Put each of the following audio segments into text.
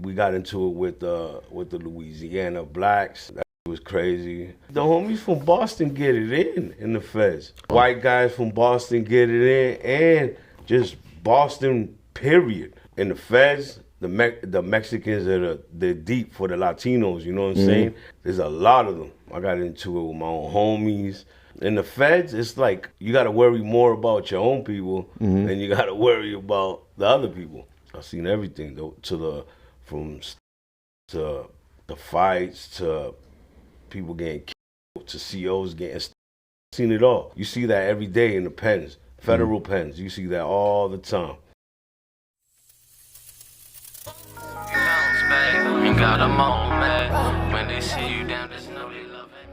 We got into it with the Louisiana blacks. That was crazy. The homies from Boston get it in the feds. White guys from Boston get it in, and just Boston, period. In the feds, the Mexicans they're deep for the Latinos, you know what I'm saying? There's a lot of them. I got into it with my own homies. In the feds, it's like you got to worry more about your own people than you got to worry about the other people. I've seen everything though, from the fights to people getting killed to COs getting. I've seen it all. You see that every day in the pens, federal pens. You see that all the time. You got a moment when they see you down, just know they love it.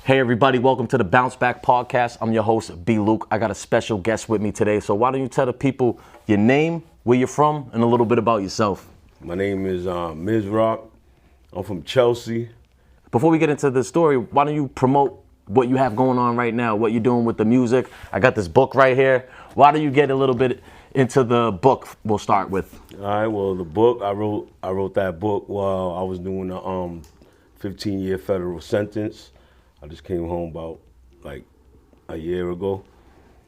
Hey everybody, welcome to the Bounce Back Podcast. I'm your host, B. Luke. I got a special guest with me today. So why don't you tell the people your name, where you're from, and a little bit about yourself. My name is Ms. Rock. I'm from Chelsea. Before we get into the story, why don't you promote what you have going on right now, what you're doing with the music. I got this book right here. Why don't you get a little bit into the book we'll start with? All right, well, the book, I wrote that book while I was doing a 15-year federal sentence. I just came home about like a year ago.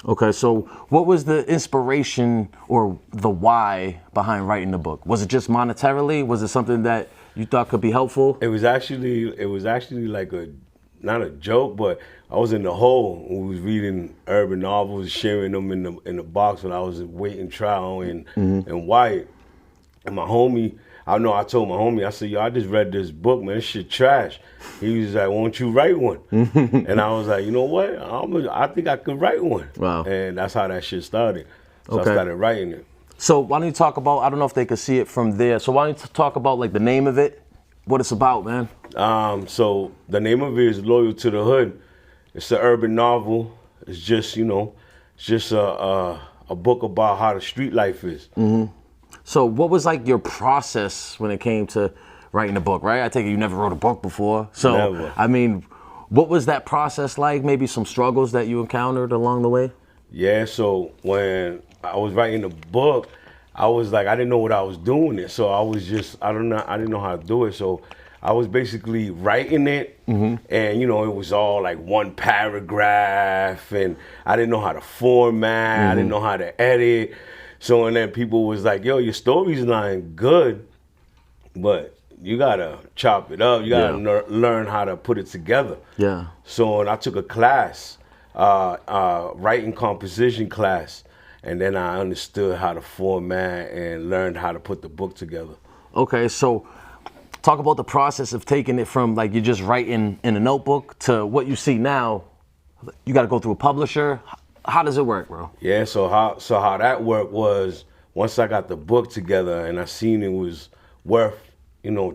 Okay, so what was the inspiration or the why behind writing the book? Was it just monetarily? Was it something that you thought could be helpful? It was actually like not a joke, but I was in the hole when we was reading urban novels, sharing them in the box when I was waiting trial in Wyatt. And my homie, I told my homie, I said, yo, I just read this book, man, this shit trash. He was like, won't you write one? And I was like, you know what? I think I could write one. Wow. And that's how that shit started. So I started writing it. So why don't you talk about, I don't know if they could see it from there. So why don't you talk about like the name of it, what it's about, man? So the name of it is Loyal to the Hood. It's an urban novel. It's just, a book about how the street life is. So what was like your process when it came to writing a book, right? I take it you never wrote a book before. So, never. I mean, what was that process like? Maybe some struggles that you encountered along the way? Yeah, so when I was writing the book, I was like, I didn't know what I was doing it. So I was just, I didn't know how to do it. So I was basically writing it and, it was all like one paragraph and I didn't know how to format. I didn't know how to edit. So, and then people was like, yo, your story's not good, but you gotta chop it up. You gotta learn how to put it together. Yeah. So, and I took a class, writing composition class, and then I understood how to format and learned how to put the book together. Okay, so talk about the process of taking it from like you're just writing in a notebook to what you see now. You gotta go through a publisher. How does it work, bro? Yeah, so how that worked was once I got the book together and I seen it was worth,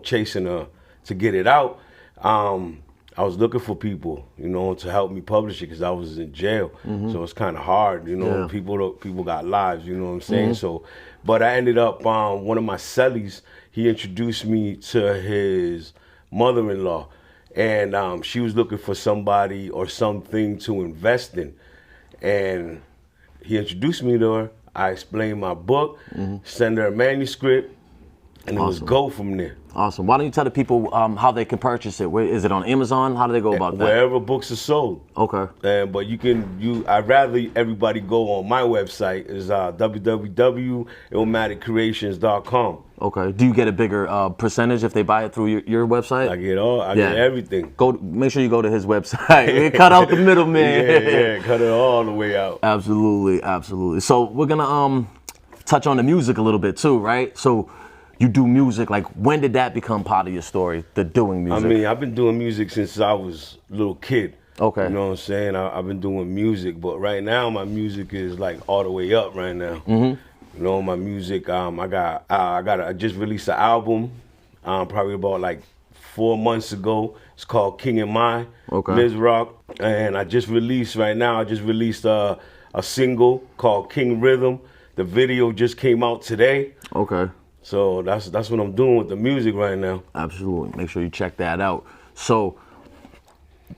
chasing to get it out, I was looking for people, to help me publish it because I was in jail. So it's kind of hard, people got lives, you know what I'm saying? So, but I ended up, one of my cellies, he introduced me to his mother-in-law and she was looking for somebody or something to invest in. And he introduced me to her. I explained my book, sent her a manuscript, and it was go from there. Awesome. Why don't you tell the people how they can purchase it? Is it on Amazon? How do they go about that? Wherever books are sold. Okay. But I'd rather everybody go on my website is www.illmaticcreations.com. Okay. Do you get a bigger percentage if they buy it through your website? I get everything. Make sure you go to his website. Cut out the middleman. Yeah, cut it all the way out. Absolutely. So we're gonna touch on the music a little bit too, right? So you do music. Like, when did that become part of your story? The doing music. I mean, I've been doing music since I was a little kid. Okay. You know what I'm saying? I've been doing music, but right now my music is like all the way up right now. My music, I just released an album, probably about like 4 months ago. It's called King and My, Ms. Rock. And I just released a single called King Rhythm. The video just came out today. Okay. So that's what I'm doing with the music right now. Absolutely. Make sure you check that out. So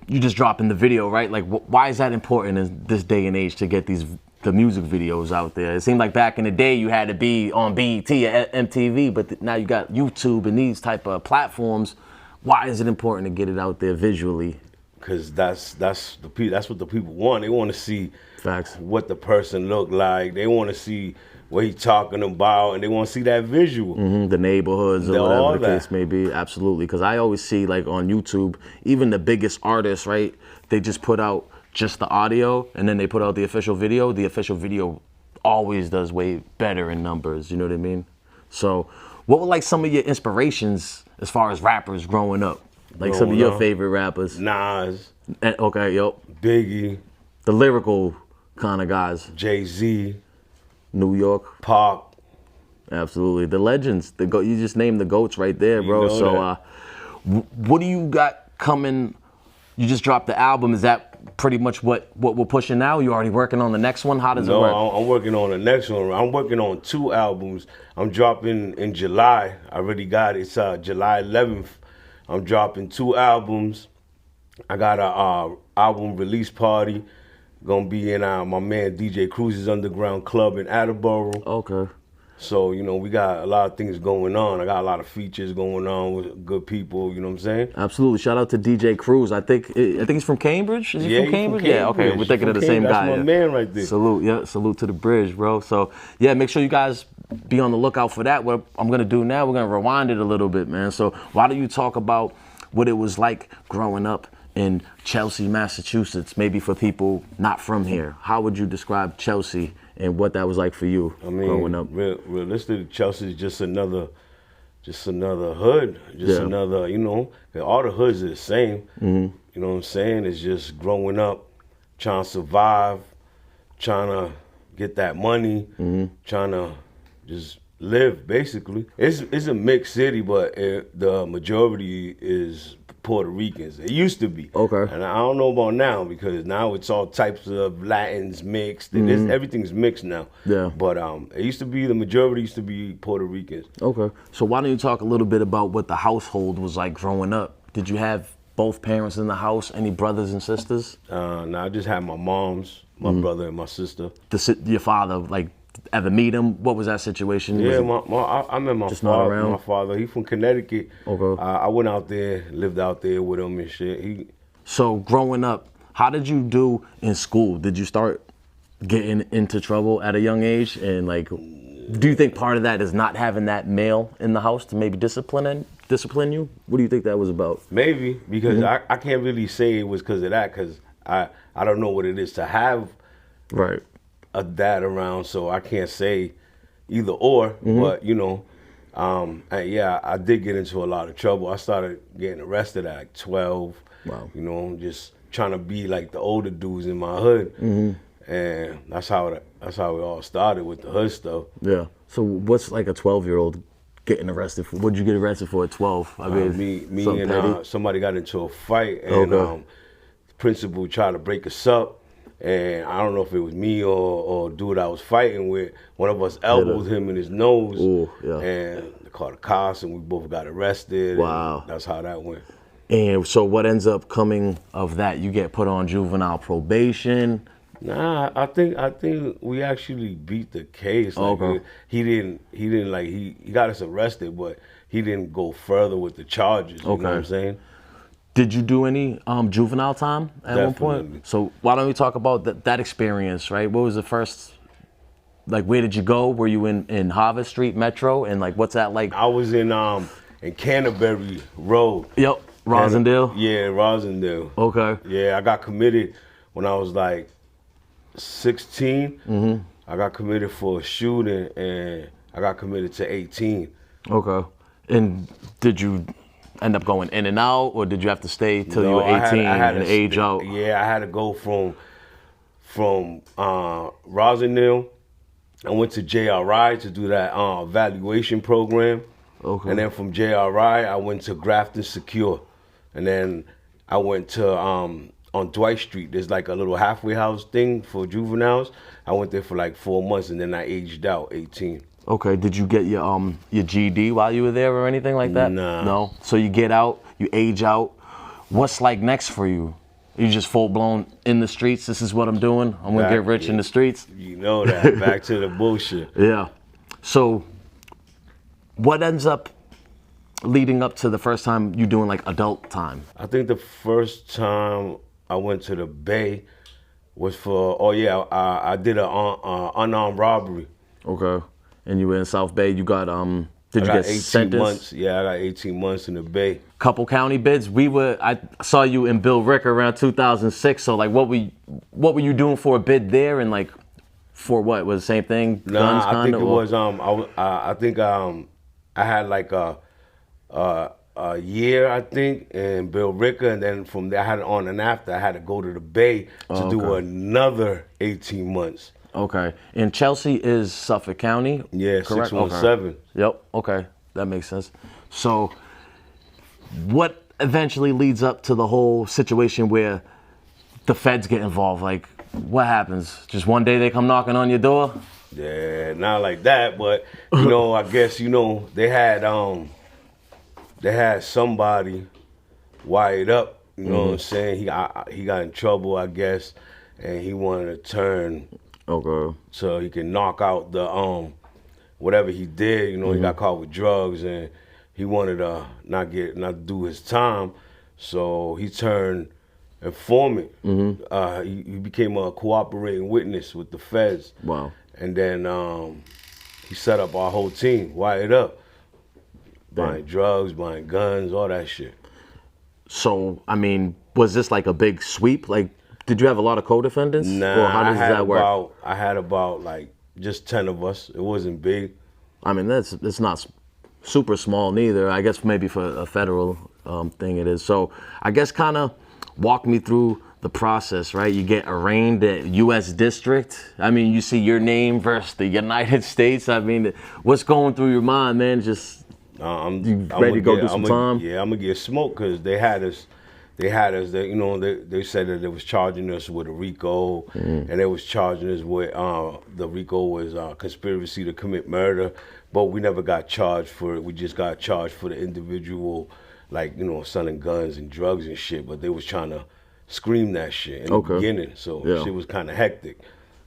you just dropping the video, right? Like, why is that important in this day and age to get these the music videos out there. It seemed like back in the day you had to be on BET or MTV, but now you got YouTube and these type of platforms. Why is it important to get it out there visually? Because that's what the people want. They want to see Facts. what the person look like. They want to see what he talking about, and they want to see that visual. The neighborhoods or All whatever the that. case may be. Absolutely. Because I always see, like, on YouTube, even the biggest artists, right? They just put out just the audio, and then they put out the official video. The official video always does way better in numbers. You know what I mean? So what were, like, some of your inspirations as far as rappers growing up? Like some of your favorite rappers? Nas. Okay, yo. Biggie. The lyrical kind of guys. Jay-Z. New York. Pac. Absolutely. The legends. You just named the GOATs right there, bro. You know So what do you got coming? You just dropped the album. Is that pretty much what we're pushing now? You already working on the next one? How does it work? No, I'm working on the next one. I'm working on 2 albums. I'm dropping in July. I already got it. It's July 11th. I'm dropping 2 albums. I got a album release party. Gonna be in my man DJ Cruz's Underground Club in Attleboro. Okay. So, you know, we got a lot of things going on. I got a lot of features going on with good people, you know what I'm saying? Absolutely. Shout out to DJ Cruz. I think he's from Cambridge. Is he Yeah, from he from Cambridge? Yeah, okay. Cambridge. We're thinking of the same That's guy. my yeah. man right there. Salute, yeah. Salute to the bridge, bro. So, yeah, make sure you guys be on the lookout for that. What I'm going to do now, we're going to rewind it a little bit, man. So why don't you talk about what it was like growing up in Chelsea, Massachusetts, maybe for people not from here? How would you describe Chelsea and what that was like for you growing up? Realistically, Chelsea is just another hood, another, you know, all the hoods are the same. You know what I'm saying? It's just growing up, trying to survive, trying to get that money, trying to just live, basically. It's a mixed city, but the majority is Puerto Ricans. It used to be. Okay. And I don't know about now, because now it's all types of Latins mixed. And everything's mixed now. Yeah. But it used to be, the majority used to be Puerto Ricans. Okay. So why don't you talk a little bit about what the household was like growing up? Did you have both parents in the house? Any brothers and sisters? No, I just had my mom's, my brother, and my sister. Your father, like, ever meet him? What was that situation? Yeah, I met my just not father. around? My father, he from Connecticut. Okay. I went out there, lived out there with him and shit. So growing up, how did you do in school? Did you start getting into trouble at a young age? And, like, do you think part of that is not having that male in the house to maybe discipline you? What do you think that was about? Maybe, because I can't really say it was because of that, because I don't know what it is to have Right. a dad around, so I can't say either or. But, you know, I did get into a lot of trouble. I started getting arrested at like 12. Wow. You know, just trying to be like the older dudes in my hood. And that's how it all started with the hood stuff. Yeah. So what's like a 12-year-old getting arrested for? What'd you get arrested for at 12? I mean, Me something and petty? somebody got into a fight, and the principal tried to break us up. And I don't know if it was me or dude I was fighting with. One of us elbowed him in his nose. Ooh, yeah. And they called the cops, and we both got arrested. Wow. And that's how that went. And so what ends up coming of that? You get put on juvenile probation. Nah, I think we actually beat the case. Like, Okay. He didn't like he got us arrested, but he didn't go further with the charges. You know what I'm saying? Did you do any juvenile time at one point? Definitely. So why don't we talk about that experience, right? What was the first, like, where did you go? Were you in Harvard Street Metro? And, like, what's that like? I was in Canterbury Road. Yep, Rosendale? Yeah, Rosendale. Okay. Yeah, I got committed when I was like 16. I got committed for a shooting, and I got committed to 18. Okay. And did you end up going in and out, or did you have to stay till you were 18 and age out? Yeah, I had to go from Rosendale. I went to JRI to do that evaluation program. Okay. And then from JRI, I went to Grafton Secure. And then I went to, on Dwight Street, there's like a little halfway house thing for juveniles. I went there for like 4 months, and then I aged out, 18. Okay, did you get your GED while you were there or anything like that? Nah. No? So you get out, you age out. What's like next for you? You just full blown in the streets. This is what I'm doing. I'm gonna get rich in the streets. You know that. Back to the bullshit. Yeah. So, what ends up leading up to the first time you doing like adult time? I think the first time I went to the Bay was for I did an unarmed robbery. Okay. And you were in South Bay. You got did you I got get 18 sentenced? months. Yeah, I got 18 months in the Bay. Couple county bids. I saw you in Bill Rick around 2006. So like, what were you doing for a bid there, and like, for what was the same thing? Nah, Guns, I think kinda, it was I think I had like a year, I think, in Bill Ricker, and then from there I had it on and after I had to go to the Bay to do another 18 months. Okay. And Chelsea is Suffolk County? Yeah, correct? 617. Okay. Yep. Okay. That makes sense. So, what eventually leads up to the whole situation where the feds get involved? Like, what happens? Just one day they come knocking on your door? Yeah, not like that, but you know, I guess they had somebody wired up. You know what I'm saying? He got in trouble, I guess, and he wanted to turn. Okay. So he can knock out the whatever he did. You know, he got caught with drugs and he wanted to not do his time. So he turned informant. He became a cooperating witness with the feds. Wow. And then he set up our whole team, wired up, buying drugs, buying guns, all that shit. So, I mean, was this like a big sweep? Like, did you have a lot of co-defendants? Nah, or how does that work? I had about like just 10 of us. It wasn't big. I mean, it's not super small neither. I guess maybe for a federal thing it is. So I guess kind of walk me through the process, right? You get arraigned at U.S. District. I mean, you see your name versus the United States. I mean, what's going through your mind, man? Just you ready to go do some time? Yeah, I'm gonna get smoked because they had us. They said that they was charging us with a RICO, and they was charging us with the RICO was conspiracy to commit murder, but we never got charged for it. We just got charged for the individual, like selling guns and drugs and shit. But they was trying to scream that shit in the beginning, so shit was kind of hectic.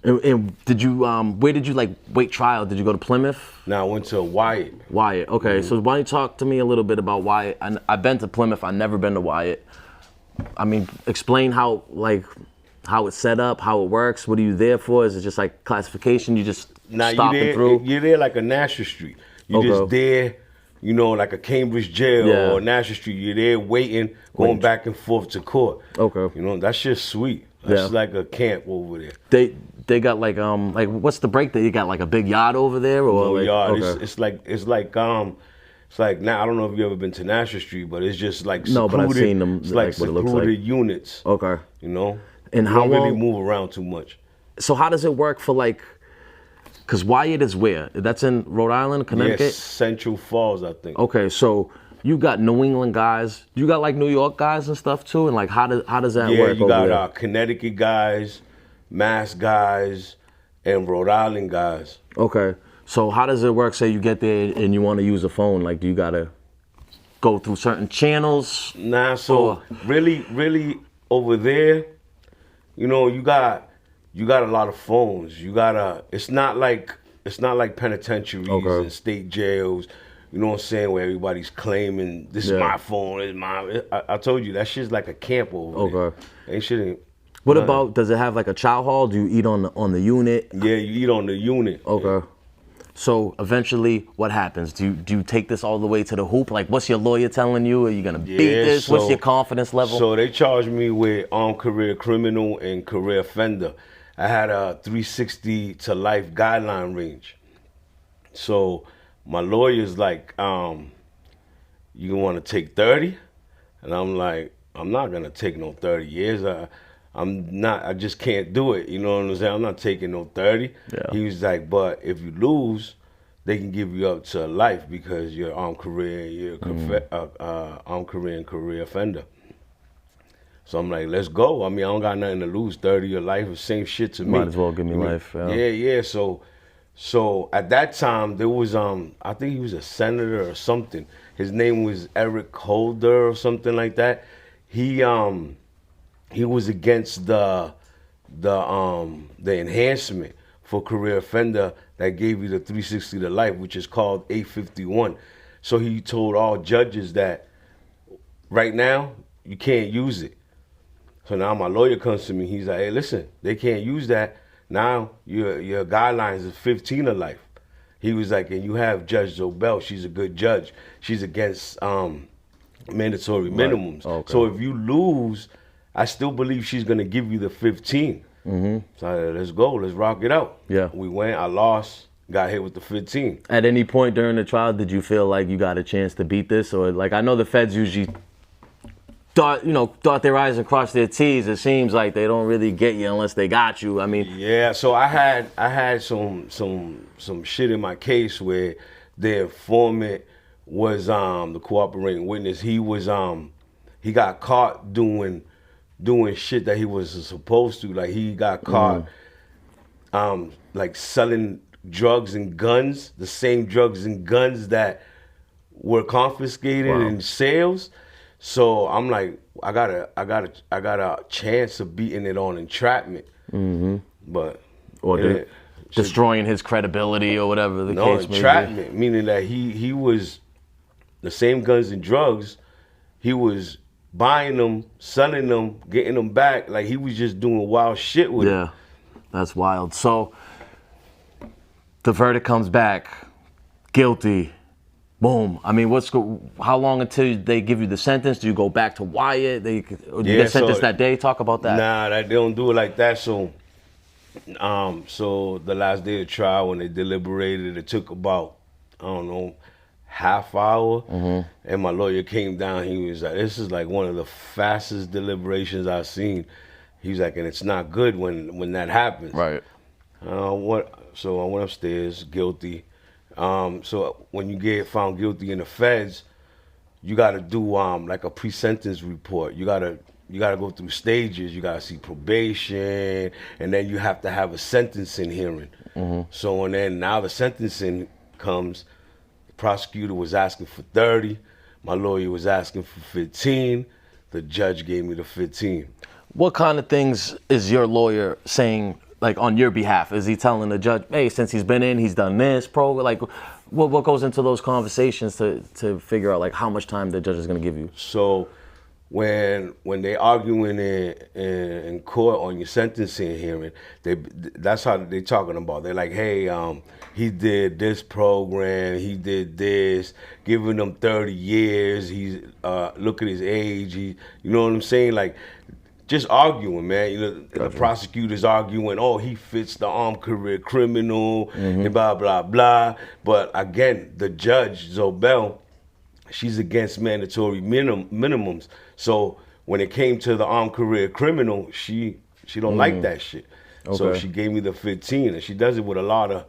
And did you where did you like wait trial? Did you go to Plymouth? Now I went to Wyatt. Wyatt. Okay, so why don't you talk to me a little bit about Wyatt? I've been to Plymouth. I've never been to Wyatt. I mean, explain how it's set up, how it works. What are you there for? Is it just like classification? You just stopping through? You're there like a National Street. You're just there, like a Cambridge jail or National Street. You're there waiting, going back and forth to court. Okay. That's just sweet. That's like a camp over there. They got like what's the break there? You got like a big yacht over there, or no yacht? It's like now I don't know if you ever been to National Street, but it's just like secluded. No, but I've seen them. It's like secluded units. Okay. And how don't really move around too much. So how does it work for because Wyatt is where? That's in Rhode Island, Connecticut? Yes, Central Falls, I think. Okay, so you got New England guys. You got like New York guys and stuff too, and like how does that work? Yeah, you got Connecticut guys, Mass guys, and Rhode Island guys. Okay. So how does it work? Say you get there and you want to use a phone. Like, do you gotta go through certain channels? Nah. So really over there, you got a lot of phones. It's not like penitentiaries and state jails. You know what I'm saying? Where everybody's claiming this is my phone. It's my. I told you that shit's like a camp over there. Ain't shit. What about? Does it have like a chow hall? Do you eat on the unit? Yeah, you eat on the unit. Okay. So eventually, what happens? Do you take this all the way to the hoop? Like, what's your lawyer telling you? Are you gonna beat this? What's your confidence level? So they charged me with armed career criminal and career offender. I had a 360 to life guideline range. So my lawyer's like, you want to take 30? And I'm like, I'm not gonna take no 30 years. I just can't do it. You know what I'm saying? I'm not taking no 30. Yeah. He was like, but if you lose, they can give you up to life because you're armed career, armed career and career offender. So I'm like, let's go. I mean, I don't got nothing to lose. 30 or life is same shit to me. Might as well give me life. Yeah. So at that time there was I think he was a senator or something. His name was Eric Holder or something like that. he was against the enhancement for career offender that gave you the 360 to life, which is called 851. So he told all judges that right now you can't use it. So now my lawyer comes to me. He's like, hey, listen, they can't use that. Now your guidelines is 15 to life. He was like, and you have Judge Zobel. She's a good judge. She's against mandatory minimums. Right. Okay. So if you lose, I still believe she's gonna give you the 15. So let's go. Let's rock it out. Yeah. We went. I lost. Got hit with the 15. At any point during the trial, did you feel like you got a chance to beat this, or like I know the feds usually dot their I's and cross their T's. It seems like they don't really get you unless they got you. I mean, yeah. So I had some shit in my case where the informant was the cooperating witness. He was he got caught doing shit that he wasn't supposed to. Like he got caught like selling drugs and guns, the same drugs and guns that were confiscated in sales. So I'm like, I got a chance of beating it on entrapment, but destroying his credibility or whatever the case may be. Entrapment, meaning that he was the same guns and drugs. He was buying them, selling them, getting them back. Like he was just doing wild shit with it. Yeah, that's wild. So the verdict comes back, guilty. Boom. I mean, how long until they give you the sentence? Do you go back to Wyatt? You get sentenced that day? Talk about that. Nah, they don't do it like that. So, so the last day of trial when they deliberated, it took about, I don't know, half hour. And my lawyer came down. He was like, "This is like one of the fastest deliberations I've seen." He was like, "And it's not good when that happens." Right. So I went upstairs, guilty. So when you get found guilty in the feds, you got to do like a pre-sentence report. You gotta go through stages. You gotta see probation, and then you have to have a sentencing hearing. So and then now the sentencing comes. The prosecutor was asking for 30. My lawyer was asking for 15. The judge gave me the 15. What kind of things is your lawyer saying? Like on your behalf, is he telling the judge, hey, since he's been in, he's done this, like what goes into those conversations to figure out like how much time the judge is gonna give you? So when they arguing in court on your sentencing hearing, that's how they talking about. They're like, hey, he did this program, he did this, giving him 30 years. He's look at his age. You know what I'm saying? Like. Just arguing, man. You know, the prosecutor's arguing, oh, he fits the armed career criminal, and blah, blah, blah. But again, the judge, Zobel, she's against mandatory minimums. So when it came to the armed career criminal, she don't like that shit. Okay. So she gave me the 15, and she does it with a lot of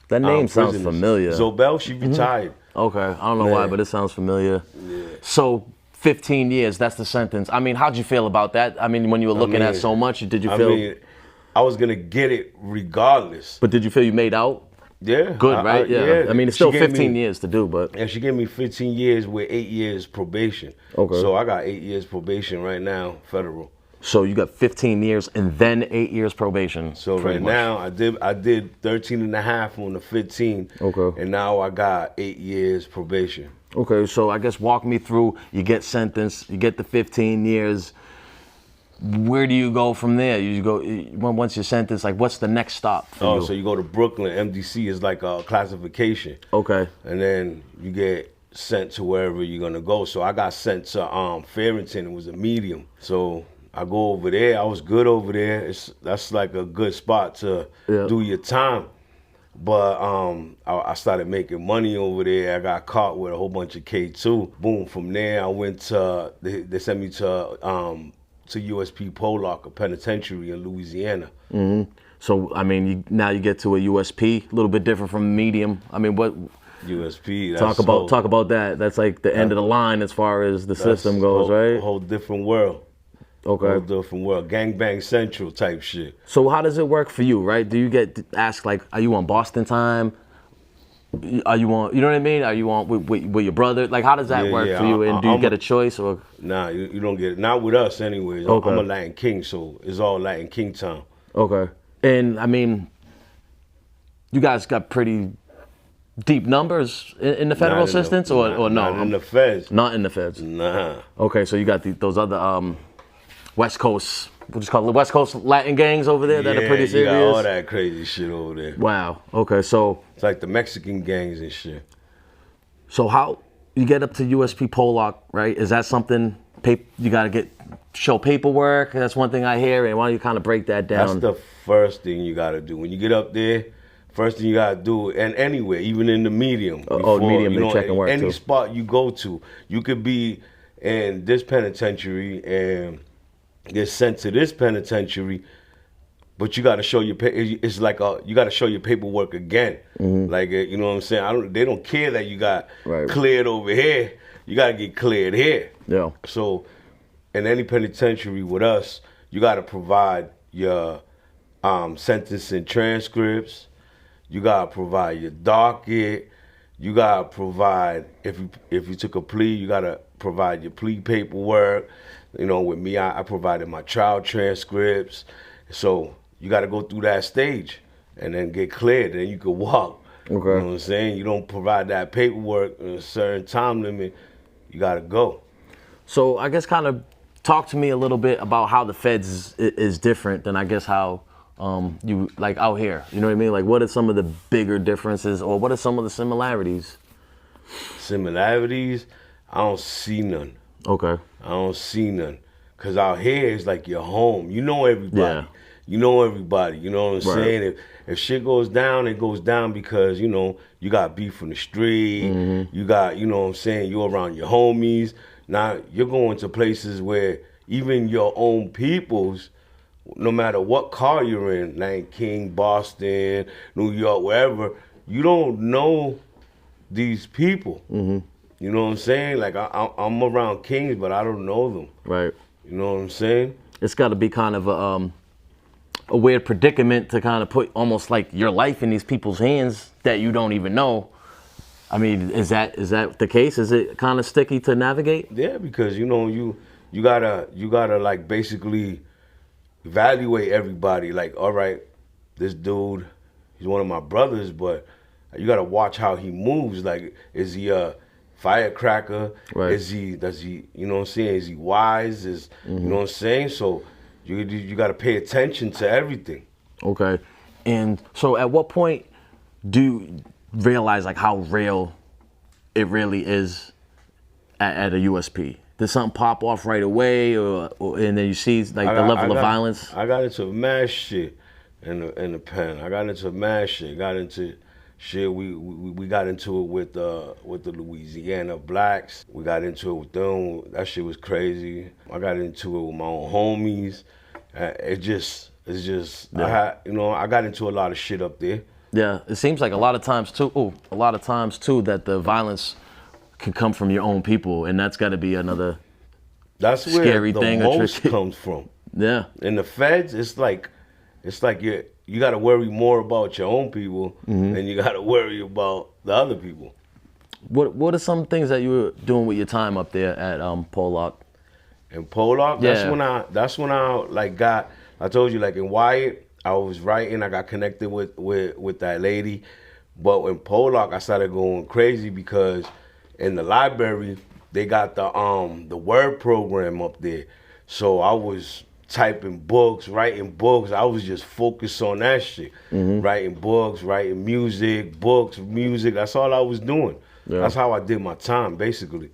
that name sounds familiar. Zobel, she retired. Okay, I don't know why, but it sounds familiar. Yeah. So 15 years, that's the sentence. I mean, how'd you feel about that? I mean, when you were looking at so much, did you feel... I was going to get it regardless. But did you feel you made out? Yeah. Good, right? Yeah. I mean, it's still 15 years to do, but... Yeah, she gave me 15 years with 8 years probation. Okay. So I got 8 years probation right now, federal. So you got 15 years and then 8 years probation. So right now, I did 13 and a half on the 15. Okay. And now I got 8 years probation. Okay, so I guess walk me through, you get sentenced, you get the 15 years. Where do you go from there? You go, once you're sentenced, like what's the next stop for you? So you go to Brooklyn. MDC is like a classification. Okay. And then you get sent to wherever you're gonna go. So I got sent to Farrington. It was a medium. So I go over there. I was good over there. That's like a good spot to do your time. But I started making money over there. I got caught with a whole bunch of K2. Boom. From there, I went to they sent me to USP Pollock, a penitentiary in Louisiana. So I mean, now you get to a USP, a little bit different from medium. I mean, what USP? Talk about that. That's like the end of the line as far as the system goes, right? A whole different world. Okay. Whole different world. Gangbang Central type shit. So how does it work for you, right? Do you get asked, like, are you on Boston time? Are you on? You know what I mean? Are you on with your brother? Like, how does that work for you? And do you get a choice or? Nah, you don't get it. Not with us, anyways. Okay. I'm a Latin King, so it's all Latin King time. Okay. And I mean, you guys got pretty deep numbers in the federal assistance, or no? Not in the feds. Not in the feds. Nah. Okay, so you got those other West Coast, what you call it, West Coast Latin gangs over there that are pretty serious. You got all that crazy shit over there. Wow. Okay, so it's like the Mexican gangs and shit. So how you get up to USP Pollock, right? Is that something you got to show paperwork? That's one thing I hear, and why don't you kind of break that down? That's the first thing you got to do when you get up there. First thing you got to do, and anywhere, even in the medium. Medium, they check and work any too. spot you go to, you could be in this penitentiary and get sent to this penitentiary, but you got to show it's like you got to show your paperwork again. Mm-hmm. Like, you know what I'm saying? They don't care that you got right. cleared over here. You got to get cleared here. Yeah. So, in any penitentiary with us, you got to provide your sentencing transcripts. You got to provide your docket. You got to provide, if you took a plea, you got to provide your plea paperwork. You know, with me, I provided my trial transcripts. So you got to go through that stage and then get cleared. Then you can walk. Okay. You know what I'm saying? You don't provide that paperwork in a certain time limit, you got to go. So I guess kind of talk to me a little bit about how the feds is different than I guess how you like out here. You know what I mean? Like, what are some of the bigger differences, or what are some of the similarities? Similarities? I don't see none. Okay. I don't see none. Cause out here it's like your home. You know everybody. Yeah. You know everybody. You know what I'm Right. saying? If shit goes down, it goes down because, you know, you got beef from the street. Mm-hmm. You got, you know what I'm saying, you're around your homies. Now you're going to places where even your own peoples, no matter what car you're in, like King, Boston, New York, wherever, you don't know these people. Mm-hmm. You know what I'm saying? Like, I'm around kings, but I don't know them. Right. You know what I'm saying? It's got to be kind of a weird predicament to kind of put almost like your life in these people's hands that you don't even know. I mean, is that the case? Is it kind of sticky to navigate? Yeah, because, you know, you gotta like basically evaluate everybody. Like, all right, this dude, he's one of my brothers, but you gotta watch how he moves. Like, is he a firecracker? Right. Does he, you know what I'm saying? Is he wise? You know what I'm saying? So you gotta pay attention to everything. Okay. And so at what point do you realize like how real it really is at a USP? Does something pop off right away, or and then you see like the level of violence? I got into mad shit in the pen. I got into mad shit. Got into shit. We got into it with the Louisiana blacks. We got into it with them. That shit was crazy. I got into it with my own homies. It's just. Yeah. I got into a lot of shit up there. Yeah, it seems like a lot of times too that the violence can come from your own people, and that's got to be another scary thing. That's where the most comes from. Yeah. In the feds, it's like you got to worry more about your own people than you got to worry about the other people. What are some things that you were doing with your time up there at Pollock? In Pollock, yeah. that's when I like got. I told you, like in Wyatt, I was writing. I got connected with that lady, but in Pollock, I started going crazy because in the library they got the word program up there. So I was typing books, writing books. I was just focused on that shit. Writing books, writing music, music. That's all I was doing. Yeah. That's how I did my time, basically.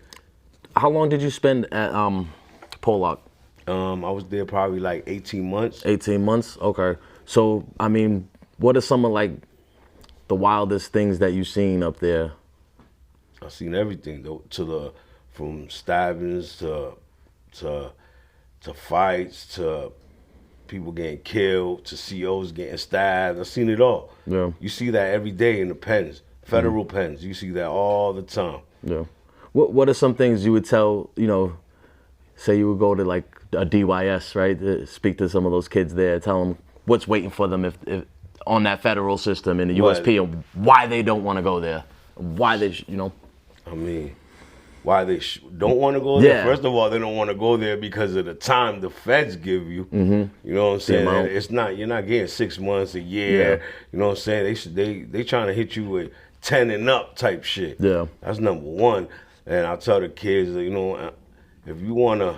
How long did you spend at Pollock? I was there probably like 18 months. 18 months? Okay. So, I mean, what are some of like the wildest things that you've seen up there? I've seen everything, from stabbings to fights to people getting killed to COs getting stabbed. I've seen it all. Yeah. You see that every day in the pens, federal pens. You see that all the time. Yeah. What are some things you would tell, say you would go to like a DYS, right? To speak to some of those kids there, tell them what's waiting for them if on that federal system in the USP and why they don't want to go there, why they, I mean, why they don't want to go there? Yeah. First of all, they don't want to go there because of the time the feds give you. You know what I'm saying? And it's not, you're not getting 6 months, a year. You know what I'm saying? They trying to hit you with 10 and up type shit. Yeah. That's number one. And I tell the kids, if you want to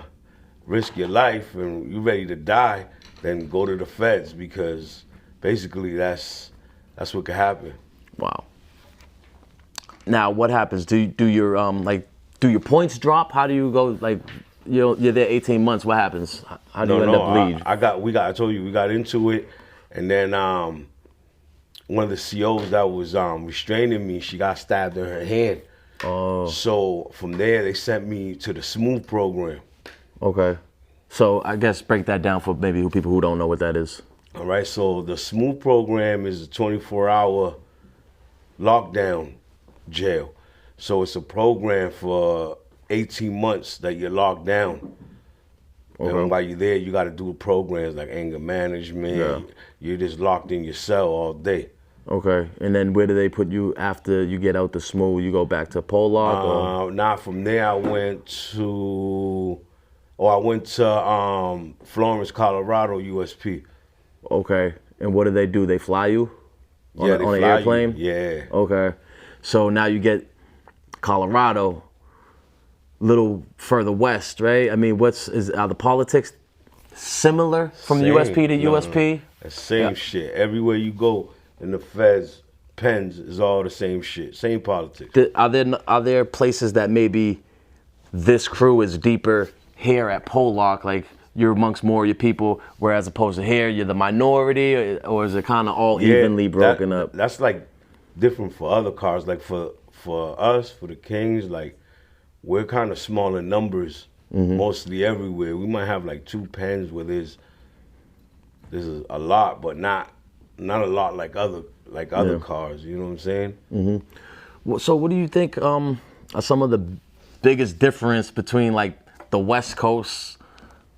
risk your life and you're ready to die, then go to the feds, because basically that's what could happen. Wow. Now, what happens? Do your points drop? How do you go? Like, you're there 18 months. What happens? How do you end up leave? I told you we got into it, and then one of the COs that was restraining me, she got stabbed in her hand. Oh. So from there, they sent me to the Smooth program. Okay. So I guess break that down for maybe people who don't know what that is. All right. So the Smooth program is a 24-hour lockdown jail. So it's a program for 18 months that you're locked down. Okay. And while you're there, you got to do programs like anger management. Yeah. You're just locked in your cell all day. Okay. And then where do they put you after you get out the Smooth? You go back to Pollock? From there I went to Florence, Colorado, USP. Okay. And what do they do? They fly you? On an airplane? Yeah. Okay. So now you get Colorado, little further west, right? I mean, are the politics similar from USP to USP? The same shit. Everywhere you go in the feds, pens is all the same shit, same politics. Are there places that maybe this crew is deeper here at Pollock, like you're amongst more of your people, whereas opposed to here, you're the minority, or is it kind of all evenly broken up? That's like different for other cars. Like for us, for the Kings, like we're kind of smaller numbers mostly everywhere. We might have like 2 pens where there's a lot, but not a lot like other cars. You know what I'm saying? So what do you think are some of the biggest difference between like the West Coast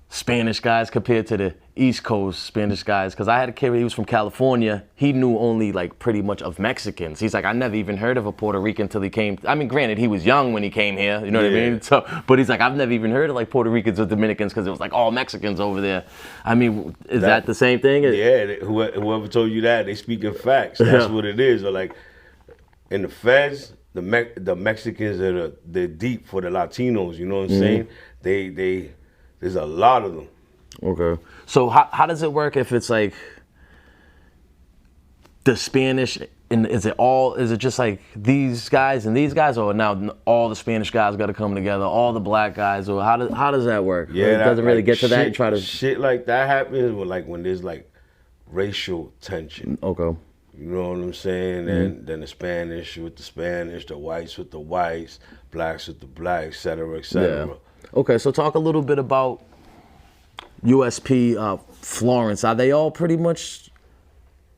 Spanish guys compared to the East Coast Spanish guys? Because I had a kid, he was from California. He knew only like pretty much of Mexicans. He's like, I never even heard of a Puerto Rican until he came. I mean, granted, he was young when he came here, you know what I mean? So, but he's like, I've never even heard of like Puerto Ricans or Dominicans because it was like all Mexicans over there. I mean, is that the same thing? Yeah, whoever told you that, they speaking facts. That's what it is. Or like in the feds, the Mexicans they're deep for the Latinos. You know what I'm saying? There's a lot of them. Okay. So how does it work if it's like the Spanish, and is it just like these guys and these guys, or now all the Spanish guys got to come together, all the black guys, or how does that work? Yeah, it doesn't really get to that. You try to shit like that happens when there's like racial tension. Okay. You know what I'm saying? And then the Spanish with the Spanish, the whites with the whites, blacks with the blacks, et cetera, et cetera. Yeah. Okay, so talk a little bit about USP Florence. Are they all pretty much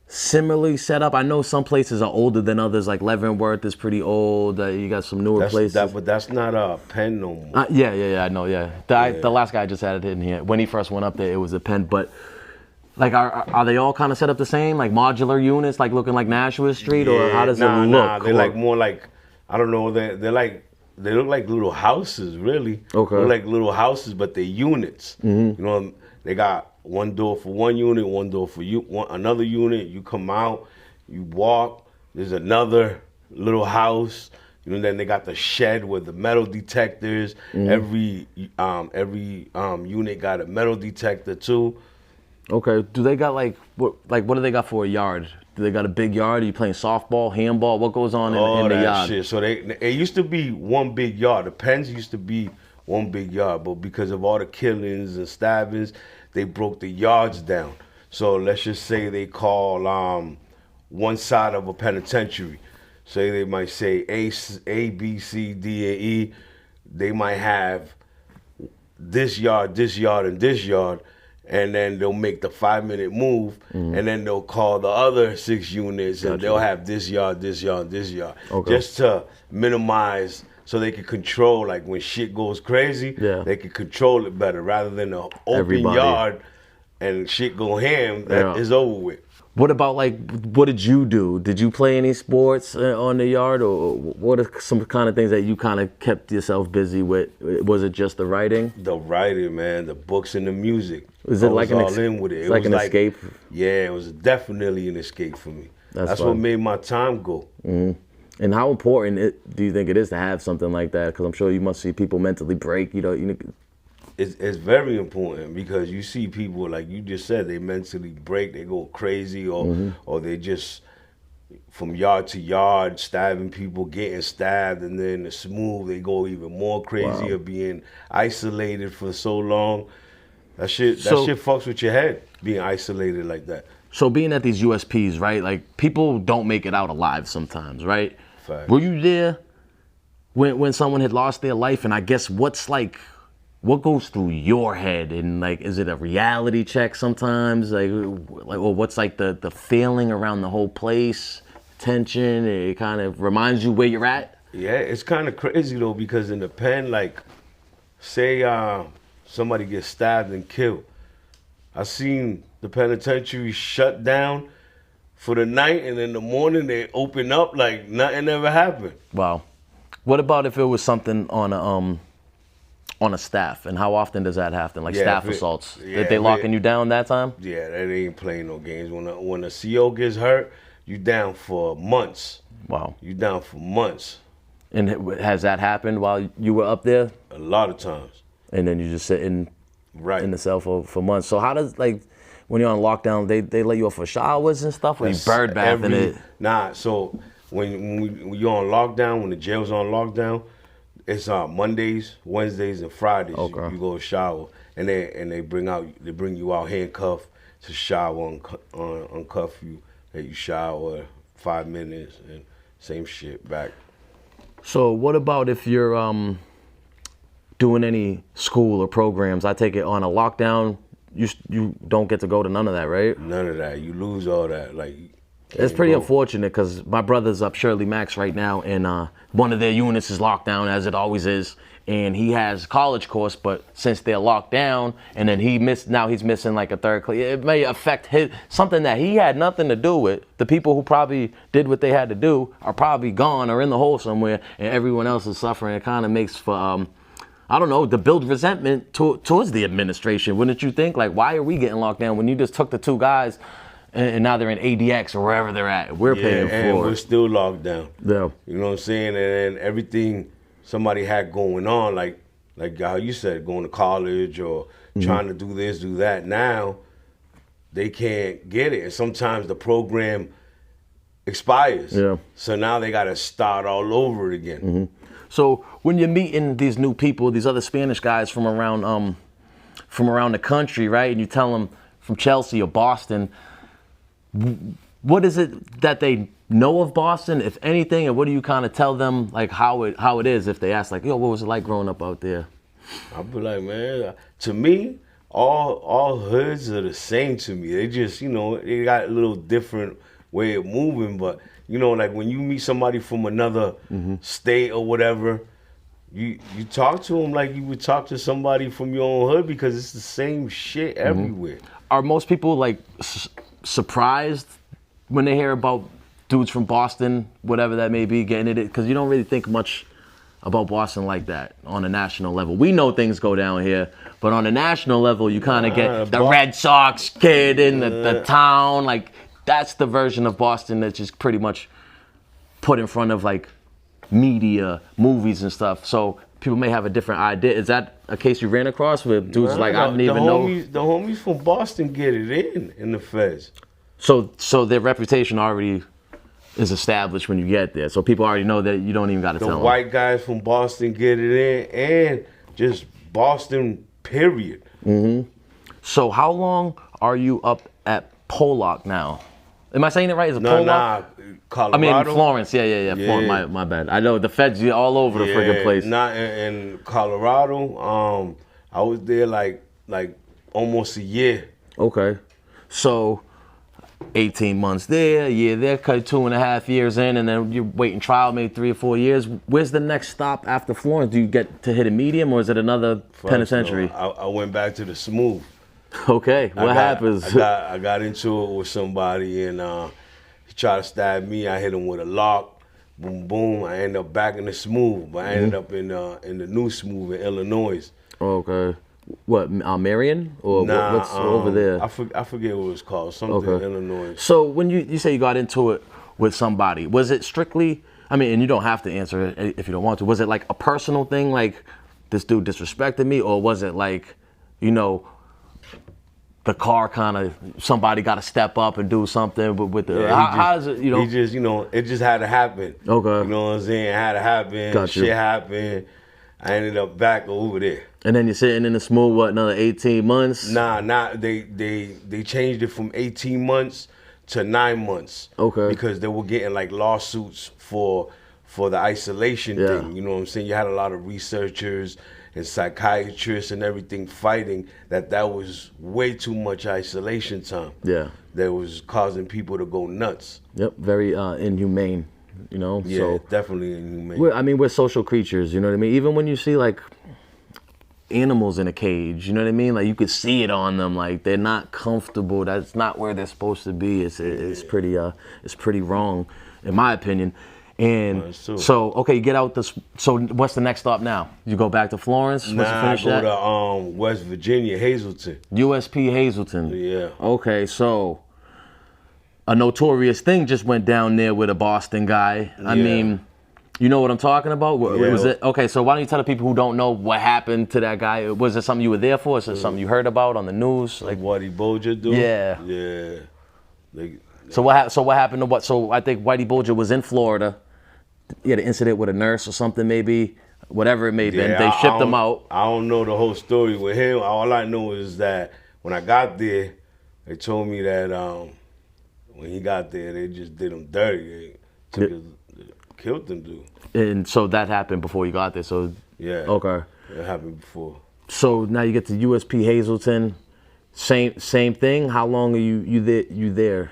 similarly set up? I know some places are older than others, like Leavenworth is pretty old. You got some newer places. But that's not a pen no more. Yeah, I know, yeah. The last guy just had it in here. When he first went up there, it was a pen, but like, are they all kind of set up the same, like modular units, like looking like Nashua Street, or how does it look? Nah, they're like more like, I don't know, they look like little houses, really. Okay. They look like little houses, but they're units. You know, they got one door for one unit, one door for another unit. You come out, you walk, there's another little house. You know, then they got the shed with the metal detectors. Every unit got a metal detector too. Okay. Do they got what do they got for a yard? Do they got a big yard? Are you playing softball, handball? What goes on in the yard? Shit. So it used to be one big yard. The pens used to be one big yard, but because of all the killings and stabbings, they broke the yards down. So let's just say they call one side of a penitentiary. Say they might say A, B, C, D, and E. They might have this yard, and this yard. And then they'll make the 5-minute move, and then they'll call the other 6 units, and they'll have this yard, this yard, this yard, just to minimize, so they can control. Like when shit goes crazy, they can control it better rather than an open yard and shit go ham. That is over with. What about like, what did you do? Did you play any sports on the yard, or what are some kind of things that you kind of kept yourself busy with? Was it just the writing? The writing, man, the books and the music. Was it like an all in with it. It like was an escape? Yeah, it was definitely an escape for me. That's fun. what made my time go. And how important do you think it is to have something like that? Because I'm sure you must see people mentally break. It's very important because you see people, like you just said, they mentally break, they go crazy, or they just from yard to yard stabbing people, getting stabbed, and then the smooth they go even more crazy of being isolated for so long. That shit fucks with your head, being isolated like that. So being at these USPs, right? Like people don't make it out alive sometimes, right? Fact. Were you there when someone had lost their life? And I guess what goes through your head? And like, is it a reality check sometimes? Or what's like the feeling around the whole place? Tension. It kind of reminds you where you're at. Yeah, it's kind of crazy though, because in the pen, like, say somebody gets stabbed and killed. I seen the penitentiary shut down for the night, and in the morning they open up like nothing ever happened. Wow. What about if it was something on a staff, and how often does that happen? Like staff assaults? That they locking you down that time? Yeah, they ain't playing no games. When a CO gets hurt, you down for months. Wow. You down for months. And has that happened while you were up there? A lot of times. And then you just sit in right in the cell for months. So how does, like, when you're on lockdown, they let you off for showers and stuff, or you bird bathing it? Nah, so when you're on lockdown, when the jail's on lockdown, it's Mondays, Wednesdays, and Fridays. Okay. You go shower, and they bring you out handcuffed to shower, uncuff you, let you shower 5 minutes, and same shit back. So what about if you're doing any school or programs? I take it on a lockdown, you don't get to go to none of that, right? None of that. You lose all that. Like, it's pretty unfortunate because my brother's up Shirley Max right now, and one of their units is locked down, as it always is. And he has a college course, but since they're locked down, and then he's missing like a third class. It may affect something that he had nothing to do with. The people who probably did what they had to do are probably gone or in the hole somewhere, and everyone else is suffering. It kind of makes for I don't know, to build resentment towards the administration, wouldn't you think? Like, why are we getting locked down when you just took the two guys and now they're in ADX or wherever they're at? We're paying for it. And we're still locked down. Yeah. You know what I'm saying? And then everything somebody had going on, like how you said, going to college or trying to do this, do that. Now, they can't get it. And sometimes the program expires. Yeah. So now they got to start all over again. Mm-hmm. So when you're meeting these new people, these other Spanish guys from around the country, right? And you tell them from Chelsea or Boston, what is it that they know of Boston, if anything, and what do you kind of tell them, like how it is, if they ask, like, yo, what was it like growing up out there? I'll be like, man, to me, all hoods are the same to me. They just, they got a little different way of moving, but like when you meet somebody from another state or whatever, you talk to them like you would talk to somebody from your own hood because it's the same shit everywhere. Are most people like surprised when they hear about dudes from Boston, whatever that may be, getting it? Because you don't really think much about Boston like that on a national level. We know things go down here, but on a national level, you kind of get the Red Sox kid in the town. Like, that's the version of Boston that's just pretty much put in front of like media, movies and stuff. So people may have a different idea. Is that a case you ran across with dudes I didn't even know? The homies from Boston get it in the feds. So their reputation already is established when you get there. So people already know that you don't even got to tell them. The white guys from Boston get it in, and just Boston, period. Mm-hmm. So how long are you up at Pollock now? Am I saying it right? Is it Pollock? Nah, Colorado. I mean, Florence. Yeah. Florence, my bad. I know the feds all over the friggin' place. Not in Colorado. I was there like almost a year. Okay. So 18 months there, a year there, cut 2.5 years in, and then you're waiting trial maybe 3 or 4 years. Where's the next stop after Florence? Do you get to hit a medium, or is it another penitentiary? No, I went back to the smooth. Okay, what happens? I got into it with somebody, and he tried to stab me. I hit him with a lock. Boom, boom. I ended up back in the Smooth, but I ended up in the new Smooth in Illinois. Okay. What, Marion? Or Nah, what's over there? I forget what it was called. Something in Illinois. So when you say you got into it with somebody, was it strictly, I mean, and you don't have to answer it if you don't want to, was it like a personal thing, like this dude disrespected me, or was it like, you know, the car kind of, somebody got to step up and do something with the, how is it, you know? He just, you know, it just had to happen. Okay. You know what I'm saying? It had to happen. Got you. Shit happened. I ended up back over there. And then you're sitting in the Smooth, what, another 18 months? Nah, they changed it from 18 months to 9 months. Okay. Because they were getting like lawsuits for the isolation thing. You know what I'm saying? You had a lot of researchers and psychiatrists and everything fighting that was way too much isolation time. Yeah. That was causing people to go nuts. Yep, very inhumane, you know? Yeah, so, definitely inhumane. I mean, we're social creatures, you know what I mean? Even when you see like animals in a cage, you know what I mean? Like you could see it on them, like they're not comfortable. That's not where they're supposed to be. It's pretty wrong, in my opinion. And so, okay, you get out this. So, what's the next stop now? You go back to Florence? Once you I finish go that? to West Virginia, Hazleton. USP Hazleton. Yeah. Okay, so a notorious thing just went down there with a Boston guy. I mean, you know what I'm talking about? Yeah. Was it okay? So why don't you tell the people who don't know what happened to that guy? Was it something you were there for? Is it something you heard about on the news? Like Whitey Bulger do? Yeah. Yeah. So what happened to what? So I think Whitey Bulger was in Florida. He had an incident with a nurse or something, maybe. Whatever it may have been. They shipped him out. I don't know the whole story with him. All I know is that when I got there, they told me that when he got there, they just did him dirty. They killed him, dude. And so that happened before you got there. So yeah. Okay. It happened before. So now you get to USP Hazleton. Same thing. How long are you there?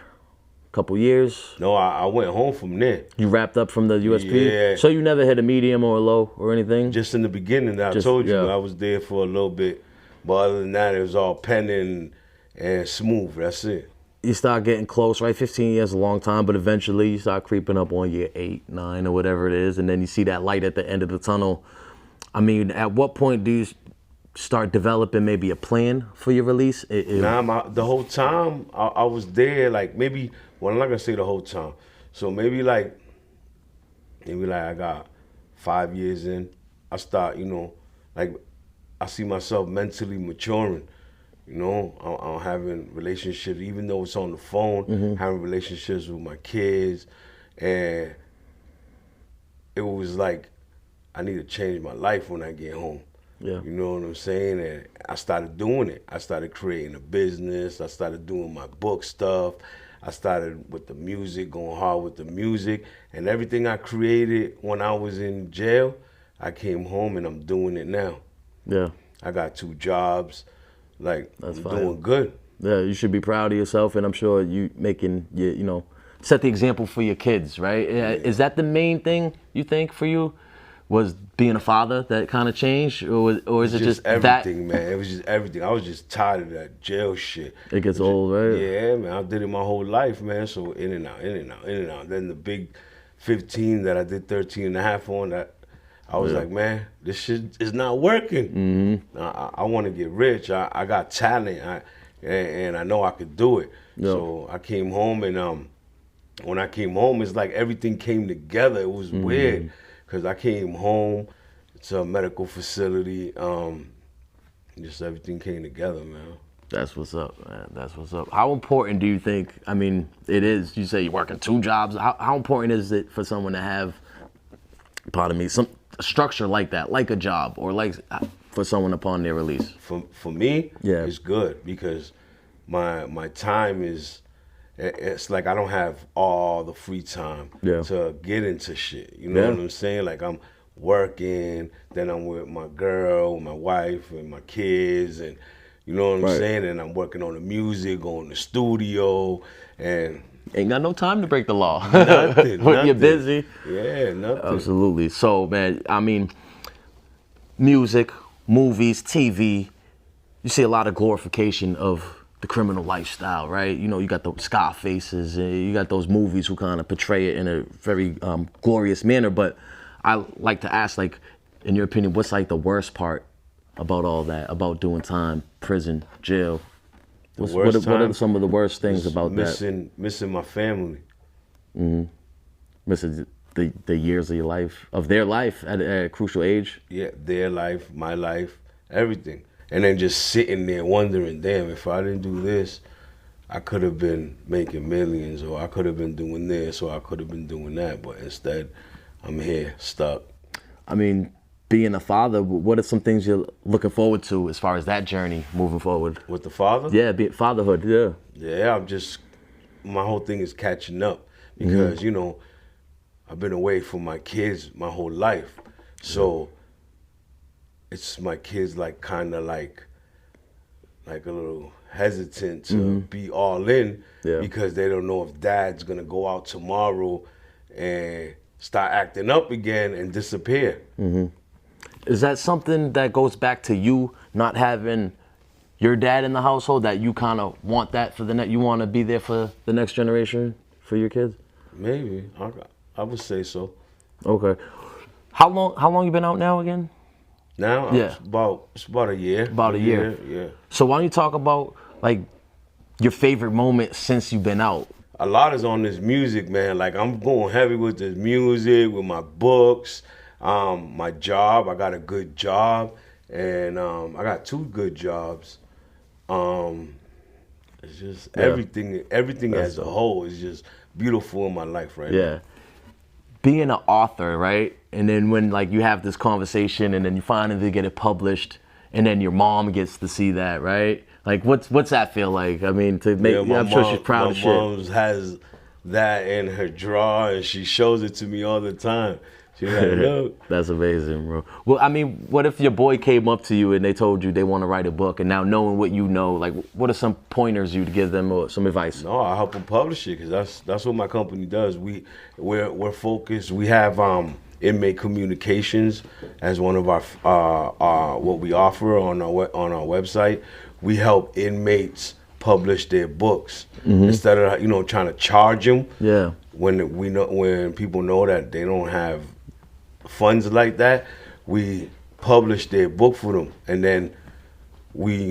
Couple years? No, I went home from there. You wrapped up from the USP? Yeah. So you never hit a medium or a low or anything? Just in the beginning, I told you, I was there for a little bit. But other than that, it was all pen and Smooth. That's it. You start getting close, right? 15 years is a long time, but eventually you start creeping up on year 8, 9, or whatever it is, and then you see that light at the end of the tunnel. I mean, at what point do you start developing maybe a plan for your release? The whole time I was there, like maybe, well, I'm not gonna say the whole time. So maybe like I got 5 years in, I start, you know, like I see myself mentally maturing. You know, I'm having relationships, even though it's on the phone, having relationships with my kids, and it was like I need to change my life when I get home. Yeah. You know what I'm saying? And I started doing it. I started creating a business. I started doing my book stuff. I started with the music, going hard with the music. And everything I created when I was in jail, I came home and I'm doing it now. Yeah. I got 2 jobs. Like, That's I'm fine. doing good. Yeah, you should be proud of yourself, and I'm sure you making, you know, set the example for your kids, right? Yeah. Is that the main thing you think for you? Was being a father that kind of changed, or is it just everything, that? man? It was just everything. I was just tired of that jail shit. It gets old, right? Yeah, man. I did it my whole life, man. So in and out, in and out, in and out. Then the big 15 that I did 13 and a half on, that I was like, man, this shit is not working. I want to get rich. I got talent, and I know I could do it. Yep. So I came home, and when I came home, it's like everything came together. It was weird. Because I came home to a medical facility, just everything came together, man. That's what's up, man. That's what's up. How important do you think, I mean, it is, you say you're working 2 jobs. How important is it for someone to have, pardon me, some structure like that, like a job, or like for someone upon their release? For me, yeah, it's good because my time is, it's like I don't have all the free time to get into shit. You know what I'm saying? Like I'm working, then I'm with my girl, my wife, and my kids, and you know what I'm saying? And I'm working on the music, going to the studio, and ain't got no time to break the law. Nothing. You're busy. Yeah, nothing. Absolutely. So, man, I mean, music, movies, TV, you see a lot of glorification of the criminal lifestyle, right? You know, you got the Scarfaces, you got those movies who kind of portray it in a very glorious manner. But I like to ask, like, in your opinion, what's like the worst part about all that, about doing time, prison, jail? What are some of the worst things about that? Missing my family. Missing the years of your life, of their life at a crucial age. Yeah, their life, my life, everything. And then just sitting there wondering, damn, if I didn't do this, I could have been making millions, or I could have been doing this, or I could have been doing that. But instead, I'm here, stuck. I mean, being a father, what are some things you're looking forward to as far as that journey moving forward? With the father? Yeah, fatherhood, yeah. Yeah, my whole thing is catching up because, you know, I've been away from my kids my whole life. So it's my kids like kind of like a little hesitant to be all in because they don't know if dad's gonna go out tomorrow and start acting up again and disappear. Is that something that goes back to you not having your dad in the household, that you kind of want that for you want to be there for the next generation, for your kids? Maybe, I would say so. Okay. How long you been out now again? Now, yeah, it's about a year. About a year. Yeah. So why don't you talk about like your favorite moment since you've been out? A lot is on this music, man. Like I'm going heavy with this music, with my books, my job. I got a good job, and I got 2 good jobs. It's just everything as a whole is just beautiful in my life right now. Being an author, right? And then when like you have this conversation and then you finally get it published and then your mom gets to see that, right? Like what's that feel like? I mean, to make I'm sure she's proud of shit. My mom has that in her drawer and she shows it to me all the time. She's like, look. That's amazing, bro. Well, I mean, what if your boy came up to you and they told you they want to write a book, and now knowing what you know, like what are some pointers you'd give them or some advice? No, I help them publish it because that's what my company does. We're focused. We have inmate communications as one of our what we offer on our website. We help inmates publish their books instead of trying to charge them. Yeah. When people know that they don't have funds like that, we publish their book for them, and then we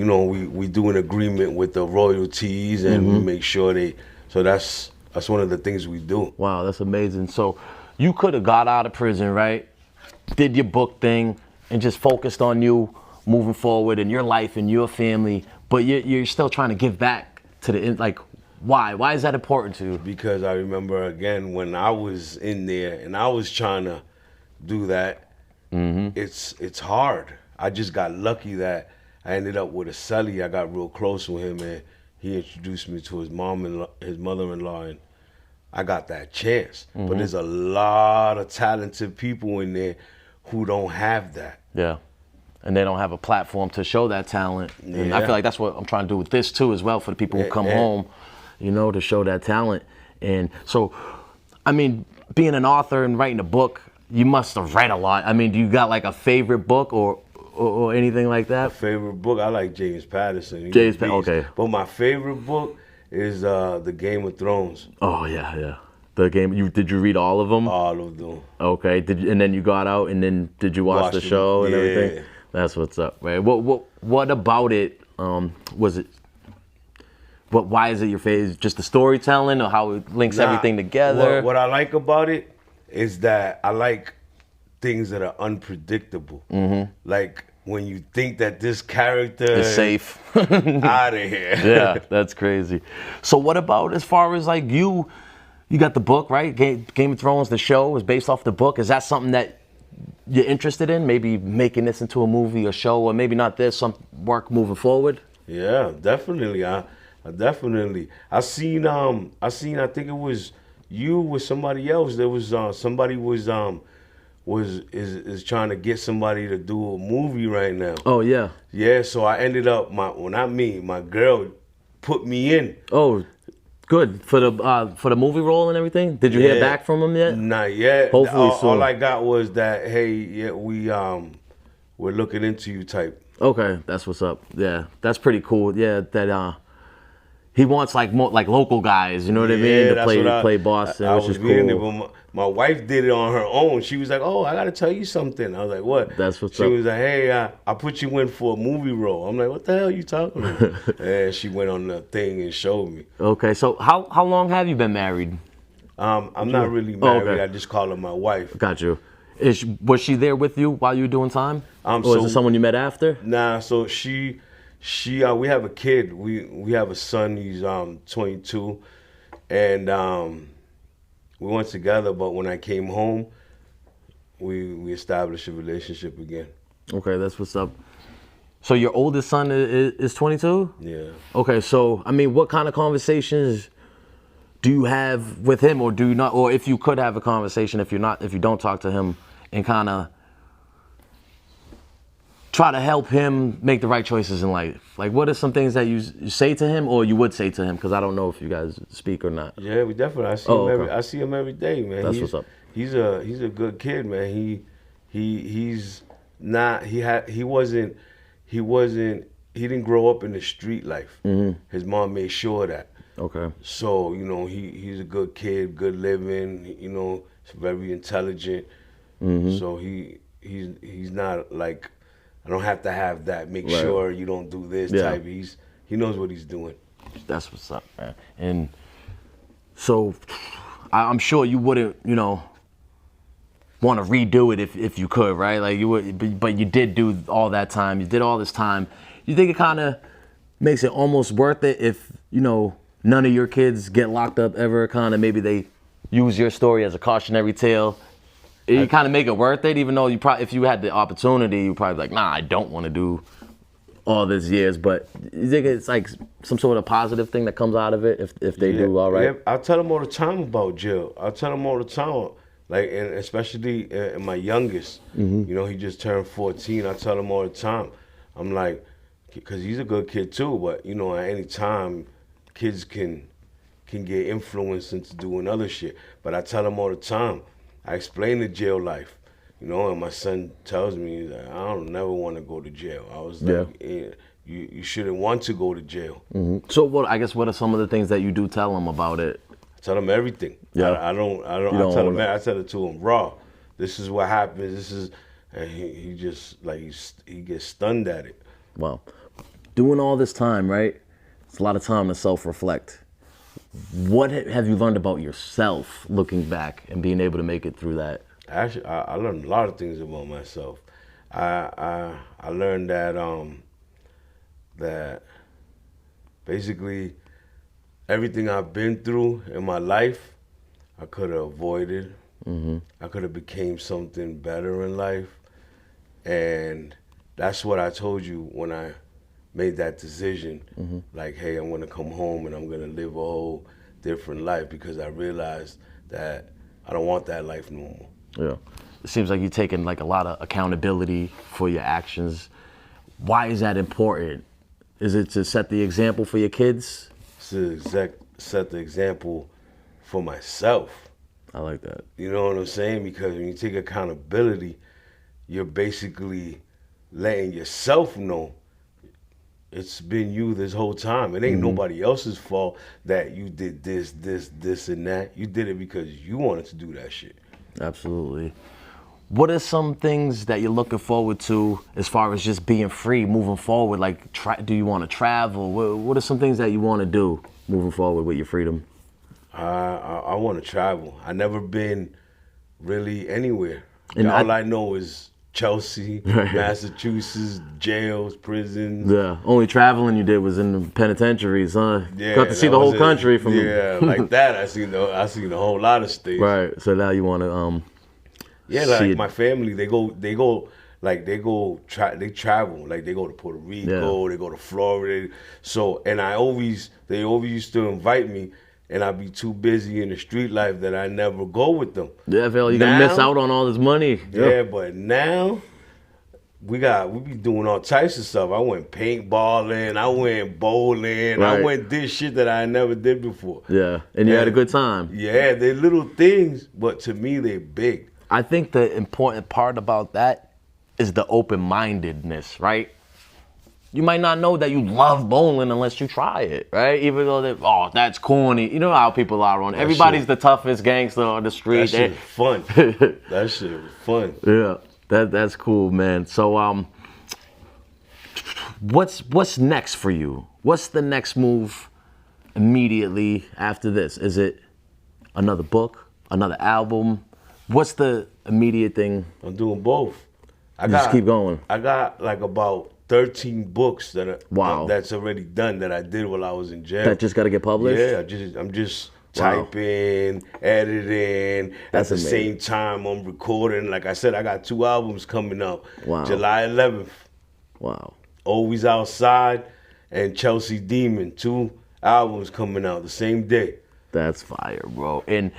do an agreement with the royalties, and we make sure so that's one of the things we do. Wow, that's amazing. So you could have got out of prison, right? Did your book thing and just focused on you moving forward in your life and your family, but you're still trying to give back to why is that important to you? Because I remember again when I was in there and I was trying to do that. It's hard. I just got lucky that I ended up with a cellie. I got real close with him, and he introduced me to his mother-in-law, and I got that chance. But there's a lot of talented people in there who don't have that. Yeah. And they don't have a platform to show that talent. And I feel like that's what I'm trying to do with this too as well, for the people who come home, to show that talent. And so, I mean, being an author and writing a book, you must have read a lot. I mean, do you got like a favorite book or anything like that? A favorite book? I like James Patterson. James Patterson, okay. But my favorite book is The Game of Thrones. Oh, yeah. The game. Did you read all of them? All of them. Okay. And then you got out, and then did you watch the show and everything? That's what's up, man. What about it was it? Why is it your favorite? Just the storytelling, or how it links everything together? What I like about it is that I like things that are unpredictable. Like when you think that this character is safe, out of here. Yeah, that's crazy. So what about as far as like you got the book, right? Game of Thrones, the show is based off the book. Is that something that you're interested in? Maybe making this into a movie or show, or maybe not this, some work moving forward? Yeah, definitely. I definitely. I think it was you with somebody else. There was somebody is trying to get somebody to do a movie right now. Oh yeah. Yeah, so I ended up my girl put me in. Oh, good. For the movie role and everything? Did you hear back from him yet? Not yet. Hopefully soon. All I got was that, hey, yeah, we're looking into you type. Okay, that's what's up. Yeah, that's pretty cool. Yeah, that he wants like more like local guys. You know what I mean? To that's play what play Boston, I which was is reading cool. it, but my wife did it on her own. She was like, "Oh, I gotta tell you something." I was like, "What?" That's what's she up. was like, "Hey, I put you in for a movie role." I'm like, "What the hell are you talking about?" And she went on the thing and showed me. Okay, so how long have you been married? I'm not really Oh, married. okay. I just call her my wife. Got you. Was she there with you while you were doing time? Or So- is it someone you met after? Nah, so she we have a kid. We have a son. He's 22, and we went together. But when I came home, we established a relationship again. Okay, that's what's up. So your oldest son is 22? Yeah. Okay, so I mean, what kind of conversations do you have with him, or do you not? Or if you could have a conversation, if you don't talk to him, and kind of try to help him make the right choices in life. Like, what are some things that you say to him, or you would say to him? Because I don't know if you guys speak or not. Yeah, we definitely. I see him every day, man. That's what's up. He's a good kid, man. He's not. He didn't grow up in the street life. Mm-hmm. His mom made sure of that. Okay. So, he's a good kid, good living, he's very intelligent. Mm-hmm. So he's not like, I don't have to have that, make Right. sure you don't do this Yeah. type. He knows what he's doing. That's what's up, man. And so I'm sure you wouldn't, want to redo it if you could, right? Like you would, but you did do all that time. You did all this time. You think it kind of makes it almost worth it if, none of your kids get locked up ever, kind of maybe they use your story as a cautionary tale? You kind of make it worth it, even though if you had the opportunity, you'd probably be like, nah, I don't want to do all these years. But you think it's like some sort of positive thing that comes out of it if they do all right? Yeah, I tell him all the time about jail. I tell him all the time, like, and especially in my youngest, he just turned 14. I tell him all the time. I'm like, because he's a good kid too, but at any time, kids can get influenced into doing other shit. But I tell him all the time. I explain the jail life, and my son tells me that I don't never want to go to jail. I was like, you shouldn't want to go to jail. Mm-hmm. So what are some of the things that you do tell him about it? I tell him everything. Yeah. I tell it to him raw. This is what happens. And he just like he gets stunned at it. Well, doing all this time, right? It's a lot of time to self-reflect. What have you learned about yourself looking back and being able to make it through that? Actually, I learned a lot of things about myself. I learned that that basically everything I've been through in my life, I could have avoided. Mm-hmm. I could have became something better in life, and that's what I told you when I made that decision. Mm-hmm. Like, hey, I'm gonna come home and I'm gonna live a whole different life because I realized that I don't want that life no more. Yeah. It seems like you're taking like a lot of accountability for your actions. Why is that important? Is it to set the example for your kids? To set the example for myself. I like that. You know what I'm saying? Because when you take accountability, you're basically letting yourself know it's been you this whole time. It ain't nobody else's fault that you did this, and that. You did it because you wanted to do that shit. Absolutely. What are some things that you're looking forward to as far as just being free, moving forward? Like, do you want to travel? What are some things that you want to do moving forward with your freedom? I want to travel. I never been really anywhere. And all I know is Chelsea, Massachusetts, jails, prisons. Yeah, only traveling you did was in the penitentiaries, huh? Yeah, got to see the whole country from like that. I seen a whole lot of states. Right. So now you want to like my family, they travel. Like they go to Puerto Rico, they go to Florida. So, and they always used to invite me, and I'd be too busy in the street life that I never go with them. Yeah, Phil, you're gonna miss out on all this money. Yeah, but now we be doing all types of stuff. I went paintballing, I went bowling, Right. I went this shit that I never did before. Yeah, and you had a good time. Yeah, they're little things, but to me they're big. I think the important part about that is the open-mindedness, right? You might not know that you love bowling unless you try it, right? Even though that's corny. You know how people are on. Everybody's the toughest gangster on the street. That shit was fun. That shit was fun. Yeah, that's cool, man. So what's next for you? What's the next move immediately after this? Is it another book, another album? What's the immediate thing? I'm doing both. Just keep going. I got like about 13 books that's already done that I did while I was in jail. That just got to get published? Yeah, I'm just typing, editing. That's at the amazing. same time, I'm recording. Like I said, I got 2 albums coming out. Wow. July 11th. Wow. Always Outside and Chelsea Demon. 2 albums coming out the same day. That's fire, bro. And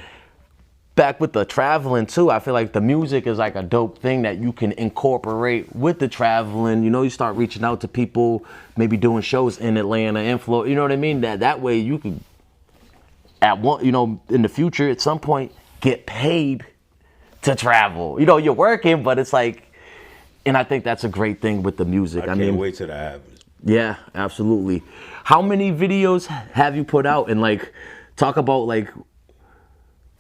back with the traveling too, I feel like the music is like a dope thing that you can incorporate with the traveling. You know, you start reaching out to people, maybe doing shows in Atlanta, in Florida. You know what I mean? That way you can, in the future at some point, get paid to travel. You know, you're working, but it's like, and I think that's a great thing with the music. I can't wait till that happens. Yeah, absolutely. How many videos have you put out? And like, talk about like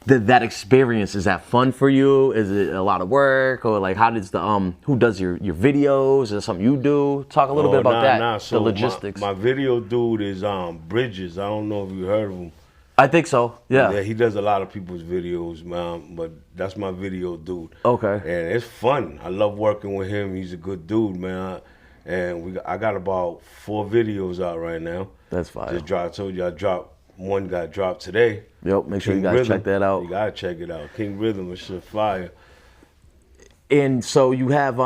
that experience. Is that fun for you? Is it a lot of work? Or like, how does who does your videos? Is it something you do? Talk a little bit about that. So the logistics. My video dude is Bridges. I don't know if you heard of him. I think so. Yeah. Yeah, he does a lot of people's videos, man. But that's my video dude. Okay. And it's fun. I love working with him. He's a good dude, man. And I got about 4 videos out right now. That's fire. I told you I dropped. One got dropped today. Yep, make sure King you guys Rhythm. check that out. You gotta check it out. King Rhythm is shit fire. And so you have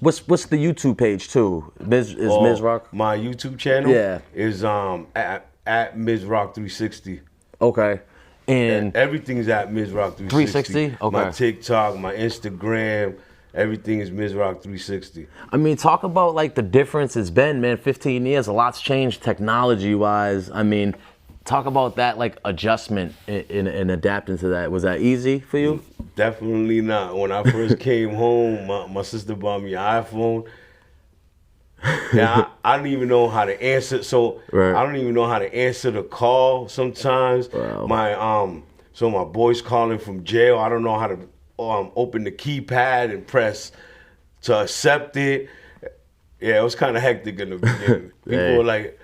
what's the YouTube page too? Ms Rock? My YouTube channel is at Ms Rock 360. Okay. And everything's at Ms Rock 360. 360? Okay. My TikTok, my Instagram, everything is Ms Rock 360. I mean, talk about like the difference it's been, man. 15 years, a lot's changed technology wise. I mean, talk about that, like, adjustment in adapting to that. Was that easy for you? Definitely not. When I first came home, my sister bought me an iPhone. And I don't even know how to answer. So right. I don't even know how to answer the call sometimes. Wow. My boy's calling from jail. I don't know how to open the keypad and press to accept it. Yeah, it was kind of hectic in the beginning. People were like,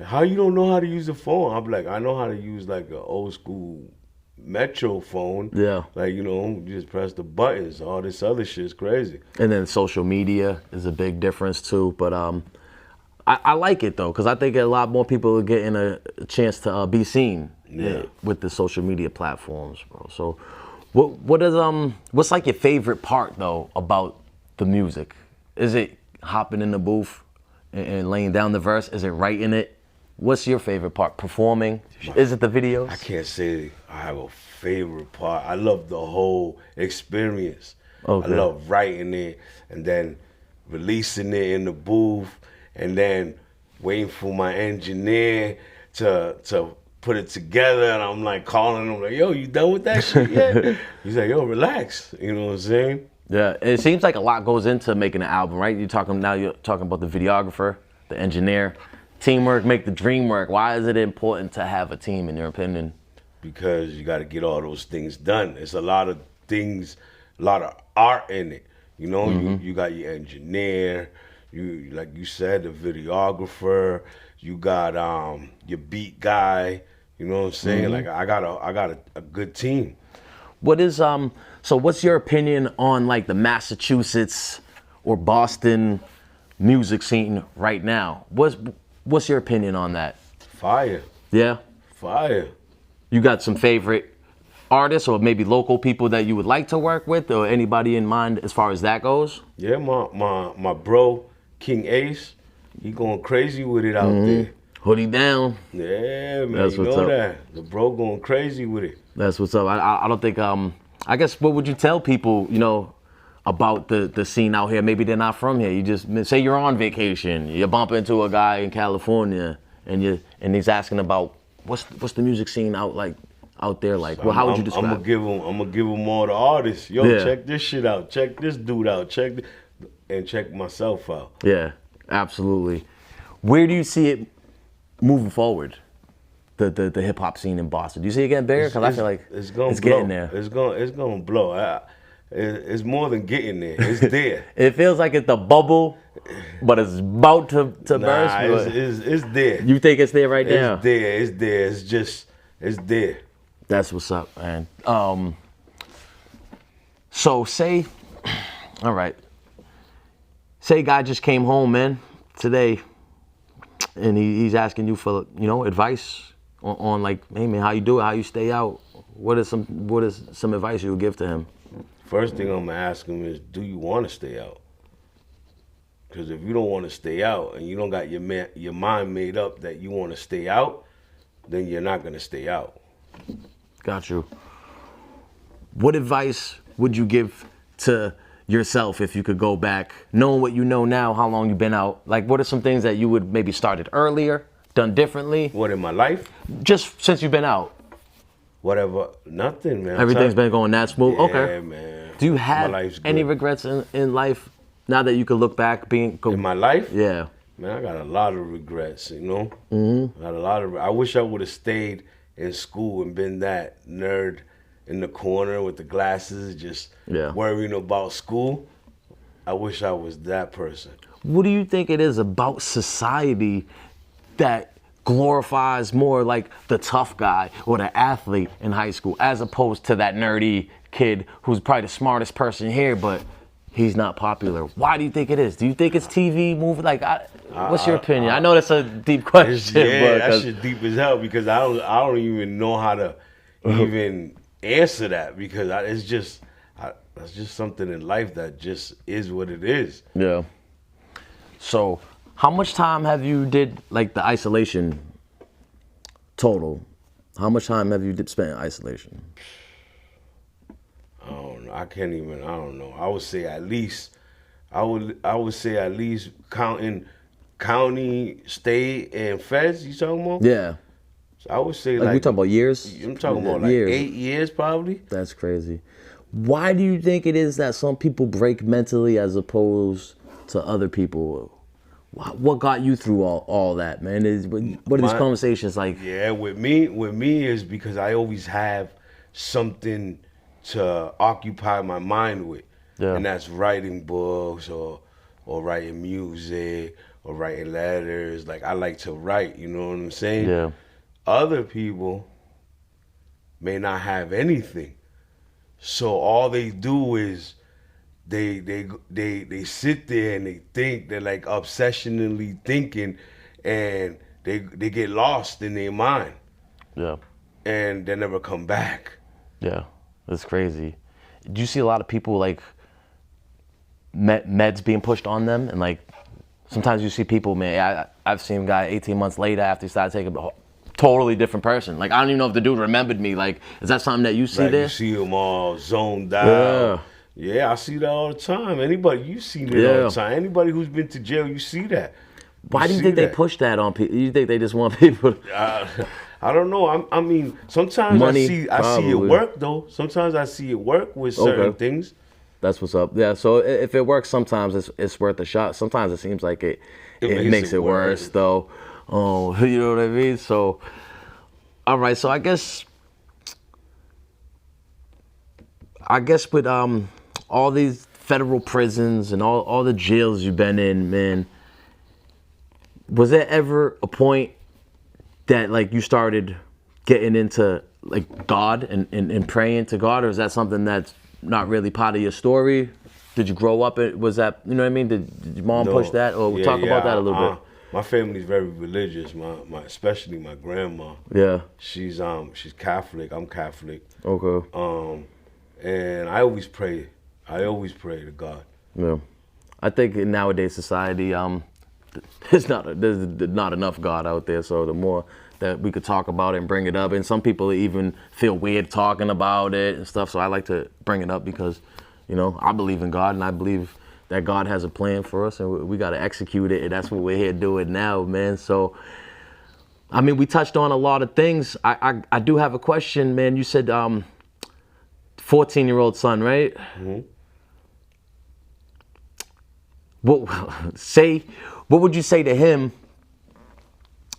how you don't know how to use a phone? I'm like, I know how to use like an old school Metro phone. Yeah. Like, just press the buttons. All this other shit's crazy. And then social media is a big difference too. But I like it though, because I think a lot more people are getting a chance to be seen with the social media platforms, bro. So what's like your favorite part though about the music? Is it hopping in the booth and laying down the verse? Is it writing it? What's your favorite part? Performing? Is it the videos? I can't say I have a favorite part. I love the whole experience. Okay. I love writing it and then releasing it in the booth and then waiting for my engineer to put it together, and I'm like calling him like, yo, you done with that shit yet? He's like, yo, relax. You know what I'm saying? Yeah, it seems like a lot goes into making an album, right? You're talking about the videographer, the engineer. Teamwork make the dream work. Why is it important to have a team, in your opinion? Because you got to get all those things done. There's a lot of things, a lot of art in it. You got your engineer, you like you said, the videographer. You got your beat guy. You know what I'm saying? Like I got a good team. What is so what's your opinion on like the Massachusetts or Boston music scene right now? What's your opinion on that? Fire. Yeah? Fire. You got some favorite artists or maybe local people that you would like to work with, or anybody in mind as far as that goes? Yeah, my bro, King Ace, he going crazy with it out there. Hoodie down. Yeah, man, That's you what's know up. that. The bro going crazy with it. That's what's up. I don't think, I guess, what would you tell people, about the scene out here? Maybe they're not from here. You just say you're on vacation, you bump into a guy in California, and he's asking about what's the music scene out there like. Well, how would you describe? I'm gonna give him all the artists. Yo, check this shit out. Check this dude out. and check myself out. Yeah, absolutely. Where do you see it moving forward? The hip hop scene in Boston. Do you see it getting bigger? Because I feel like it's gonna blow. getting there. It's gonna blow. It's more than getting there. It's there. It feels like it's the bubble, but it's about to burst. It's there. You think it's there right now? It's there. It's there. It's just it's there. That's what's up, man. So say, all right. Say a guy just came home, man, today, and he's asking you for, advice on like, hey man, how you do it, how you stay out. What is some advice you would give to him? First thing I'm gonna ask him is, do you want to stay out? Because if you don't want to stay out and you don't got your mind made up that you want to stay out, then you're not gonna stay out. Got you. What advice would you give to yourself if you could go back, knowing what you know now, how long you've been out? Like, what are some things that you would maybe started earlier, done differently? What, in my life? Just since you've been out. Whatever. Nothing, man. Everything's been going that smooth? Yeah, okay. Man. Do you have any regrets in life now that you could look back in my life? Yeah. Man, I got a lot of regrets, Mm-hmm. I got a lot of. I wish I would have stayed in school and been that nerd in the corner with the glasses, just worrying about school. I wish I was that person. What do you think it is about society that glorifies more like the tough guy or the athlete in high school, as opposed to that nerdy kid who's probably the smartest person here, but he's not popular? Why do you think it is? Do you think it's TV, movie? Like, what's your opinion? I know that's a deep question. That shit deep as hell, because I don't even know how to even answer that, because it's just something in life that just is what it is. Yeah. So, how much time have you did like the isolation total? How much time have you spent in isolation? I don't know. I don't know. I would say at least. I would say at least counting county, state, and feds. You talking about? Yeah. So I would say we talking about years. I'm talking about like years. 8 years probably. That's crazy. Why do you think it is that some people break mentally as opposed to other people? What got you through all that, man? What are these conversations like? Yeah, with me is because I always have something to occupy my mind with. Yeah. And that's writing books or writing music or writing letters. Like, I like to write, you know what I'm saying? Yeah. Other people may not have anything. So all they do is they sit there and they think, they're like obsessionally thinking, and they get lost in their mind. Yeah. And they never come back. Yeah. That's crazy. Do you see a lot of people like meds being pushed on them? And like sometimes you see people, man, I've seen a guy 18 months later after he started taking a totally different person. Like, I don't even know if the dude remembered me. Like, is that something that you see there? You see them all zoned out. Yeah, I see that all the time. You see it all the time. Anybody who's been to jail, you see that. Why do you think they push that on people? You think they just want people to... I don't know. I mean, sometimes I see it work, though. Sometimes I see it work with certain things. That's what's up. Yeah, so if it works, sometimes it's worth a shot. Sometimes it seems like it makes it worse, though. Oh, you know what I mean? So, all right. So I guess with all these federal prisons and all the jails you've been in, man, was there ever a point that like you started getting into like God and praying to God, or is that something that's not really part of your story? Did you grow up? Was that, you know what I mean? Did your mom push that, or talk about that a little bit? My family's very religious. My especially my grandma. Yeah. She's Catholic. I'm Catholic. Okay. And I always pray. To God. Yeah. I think in nowadays society, there's not enough God out there. So the more that we could talk about it and bring it up, and some people even feel weird talking about it and stuff. So I like to bring it up because, I believe in God, and I believe that God has a plan for us, and we got to execute it, and that's what we're here doing now, man. So, I mean, we touched on a lot of things. I do have a question, man. You said 14-year-old son, right? Mm-hmm. what would you say to him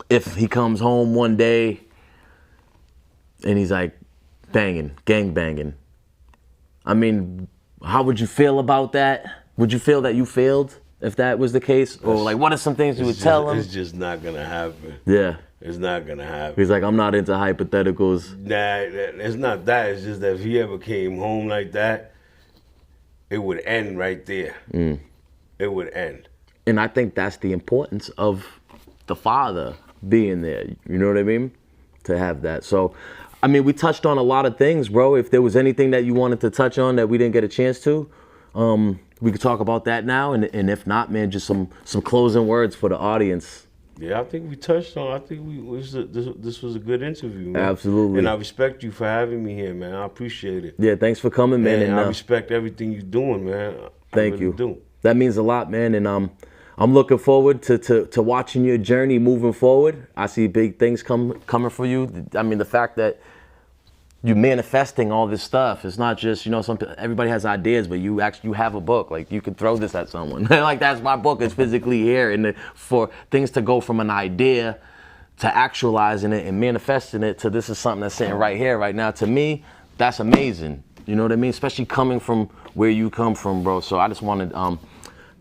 if he comes home one day and he's like gang banging? I mean, how would you feel about that? Would you feel that you failed if that was the case? Or like, what are some things you would tell him? It's just not gonna happen. Yeah. It's not gonna happen. He's like, I'm not into hypotheticals. Nah, it's not that. It's just that if he ever came home like that, it would end right there. It would end. And I think that's the importance of the father being there. You know what I mean? To have that. So, I mean, we touched on a lot of things, bro. If there was anything that you wanted to touch on that we didn't get a chance to, we could talk about that now. And if not, man, just some closing words for the audience. Yeah, I think we touched on. I think this was a good interview, man. Absolutely. And I respect you for having me here, man. I appreciate it. Yeah, thanks for coming, man. And I respect everything you're doing, man. Thank you. That means a lot, man. And I'm looking forward to watching your journey moving forward. I see big things coming for you. I mean, the fact that you're manifesting all this stuff. It's not just, everybody has ideas, but you have a book. Like, you could throw this at someone. Like, that's my book. It's physically here. And for things to go from an idea to actualizing it and manifesting it to this is something that's sitting right here, right now, to me, that's amazing. You know what I mean? Especially coming from where you come from, bro. So I just wanted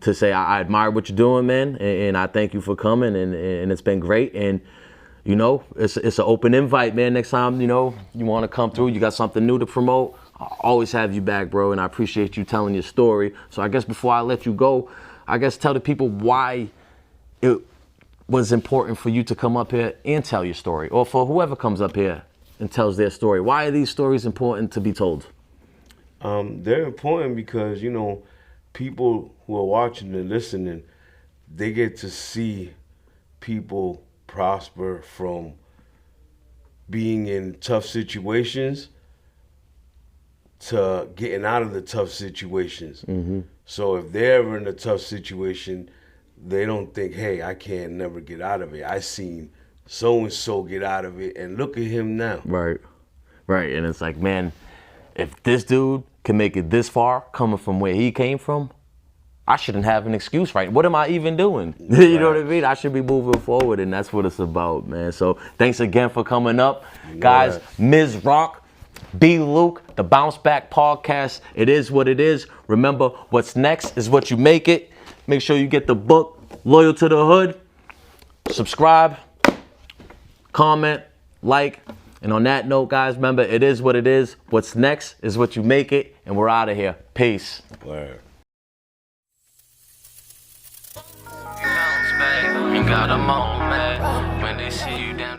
to say I admire what you're doing, man. And I thank you for coming. And it's been great. And it's an open invite, man. Next time, you want to come through, you got something new to promote, I'll always have you back, bro. And I appreciate you telling your story. So I guess before I let you go, tell the people why it was important for you to come up here and tell your story, or for whoever comes up here and tells their story. Why are these stories important to be told? They're important because, people who are watching and listening, they get to see people prosper from being in tough situations to getting out of the tough situations. Mm-hmm. So if they're ever in a tough situation, they don't think, hey, I can't never get out of it. I seen so-and-so get out of it, and look at him now. Right. And it's like, man, if this dude can make it this far coming from where he came from, I shouldn't have an excuse, right? What am I even doing? You know what I mean? I should be moving forward, and that's what it's about, man. So thanks again for coming up. Guys, Ms. Rock, B. Luke, the Bounce Back Podcast. It is what it is. Remember, what's next is what you make it. Make sure you get the book, Loyal to the Hood. Subscribe, comment, like. And on that note, guys, remember, it is what it is. What's next is what you make it. And we're out of here. Peace. Word. Bounce back, ain't got a moment when they see you down.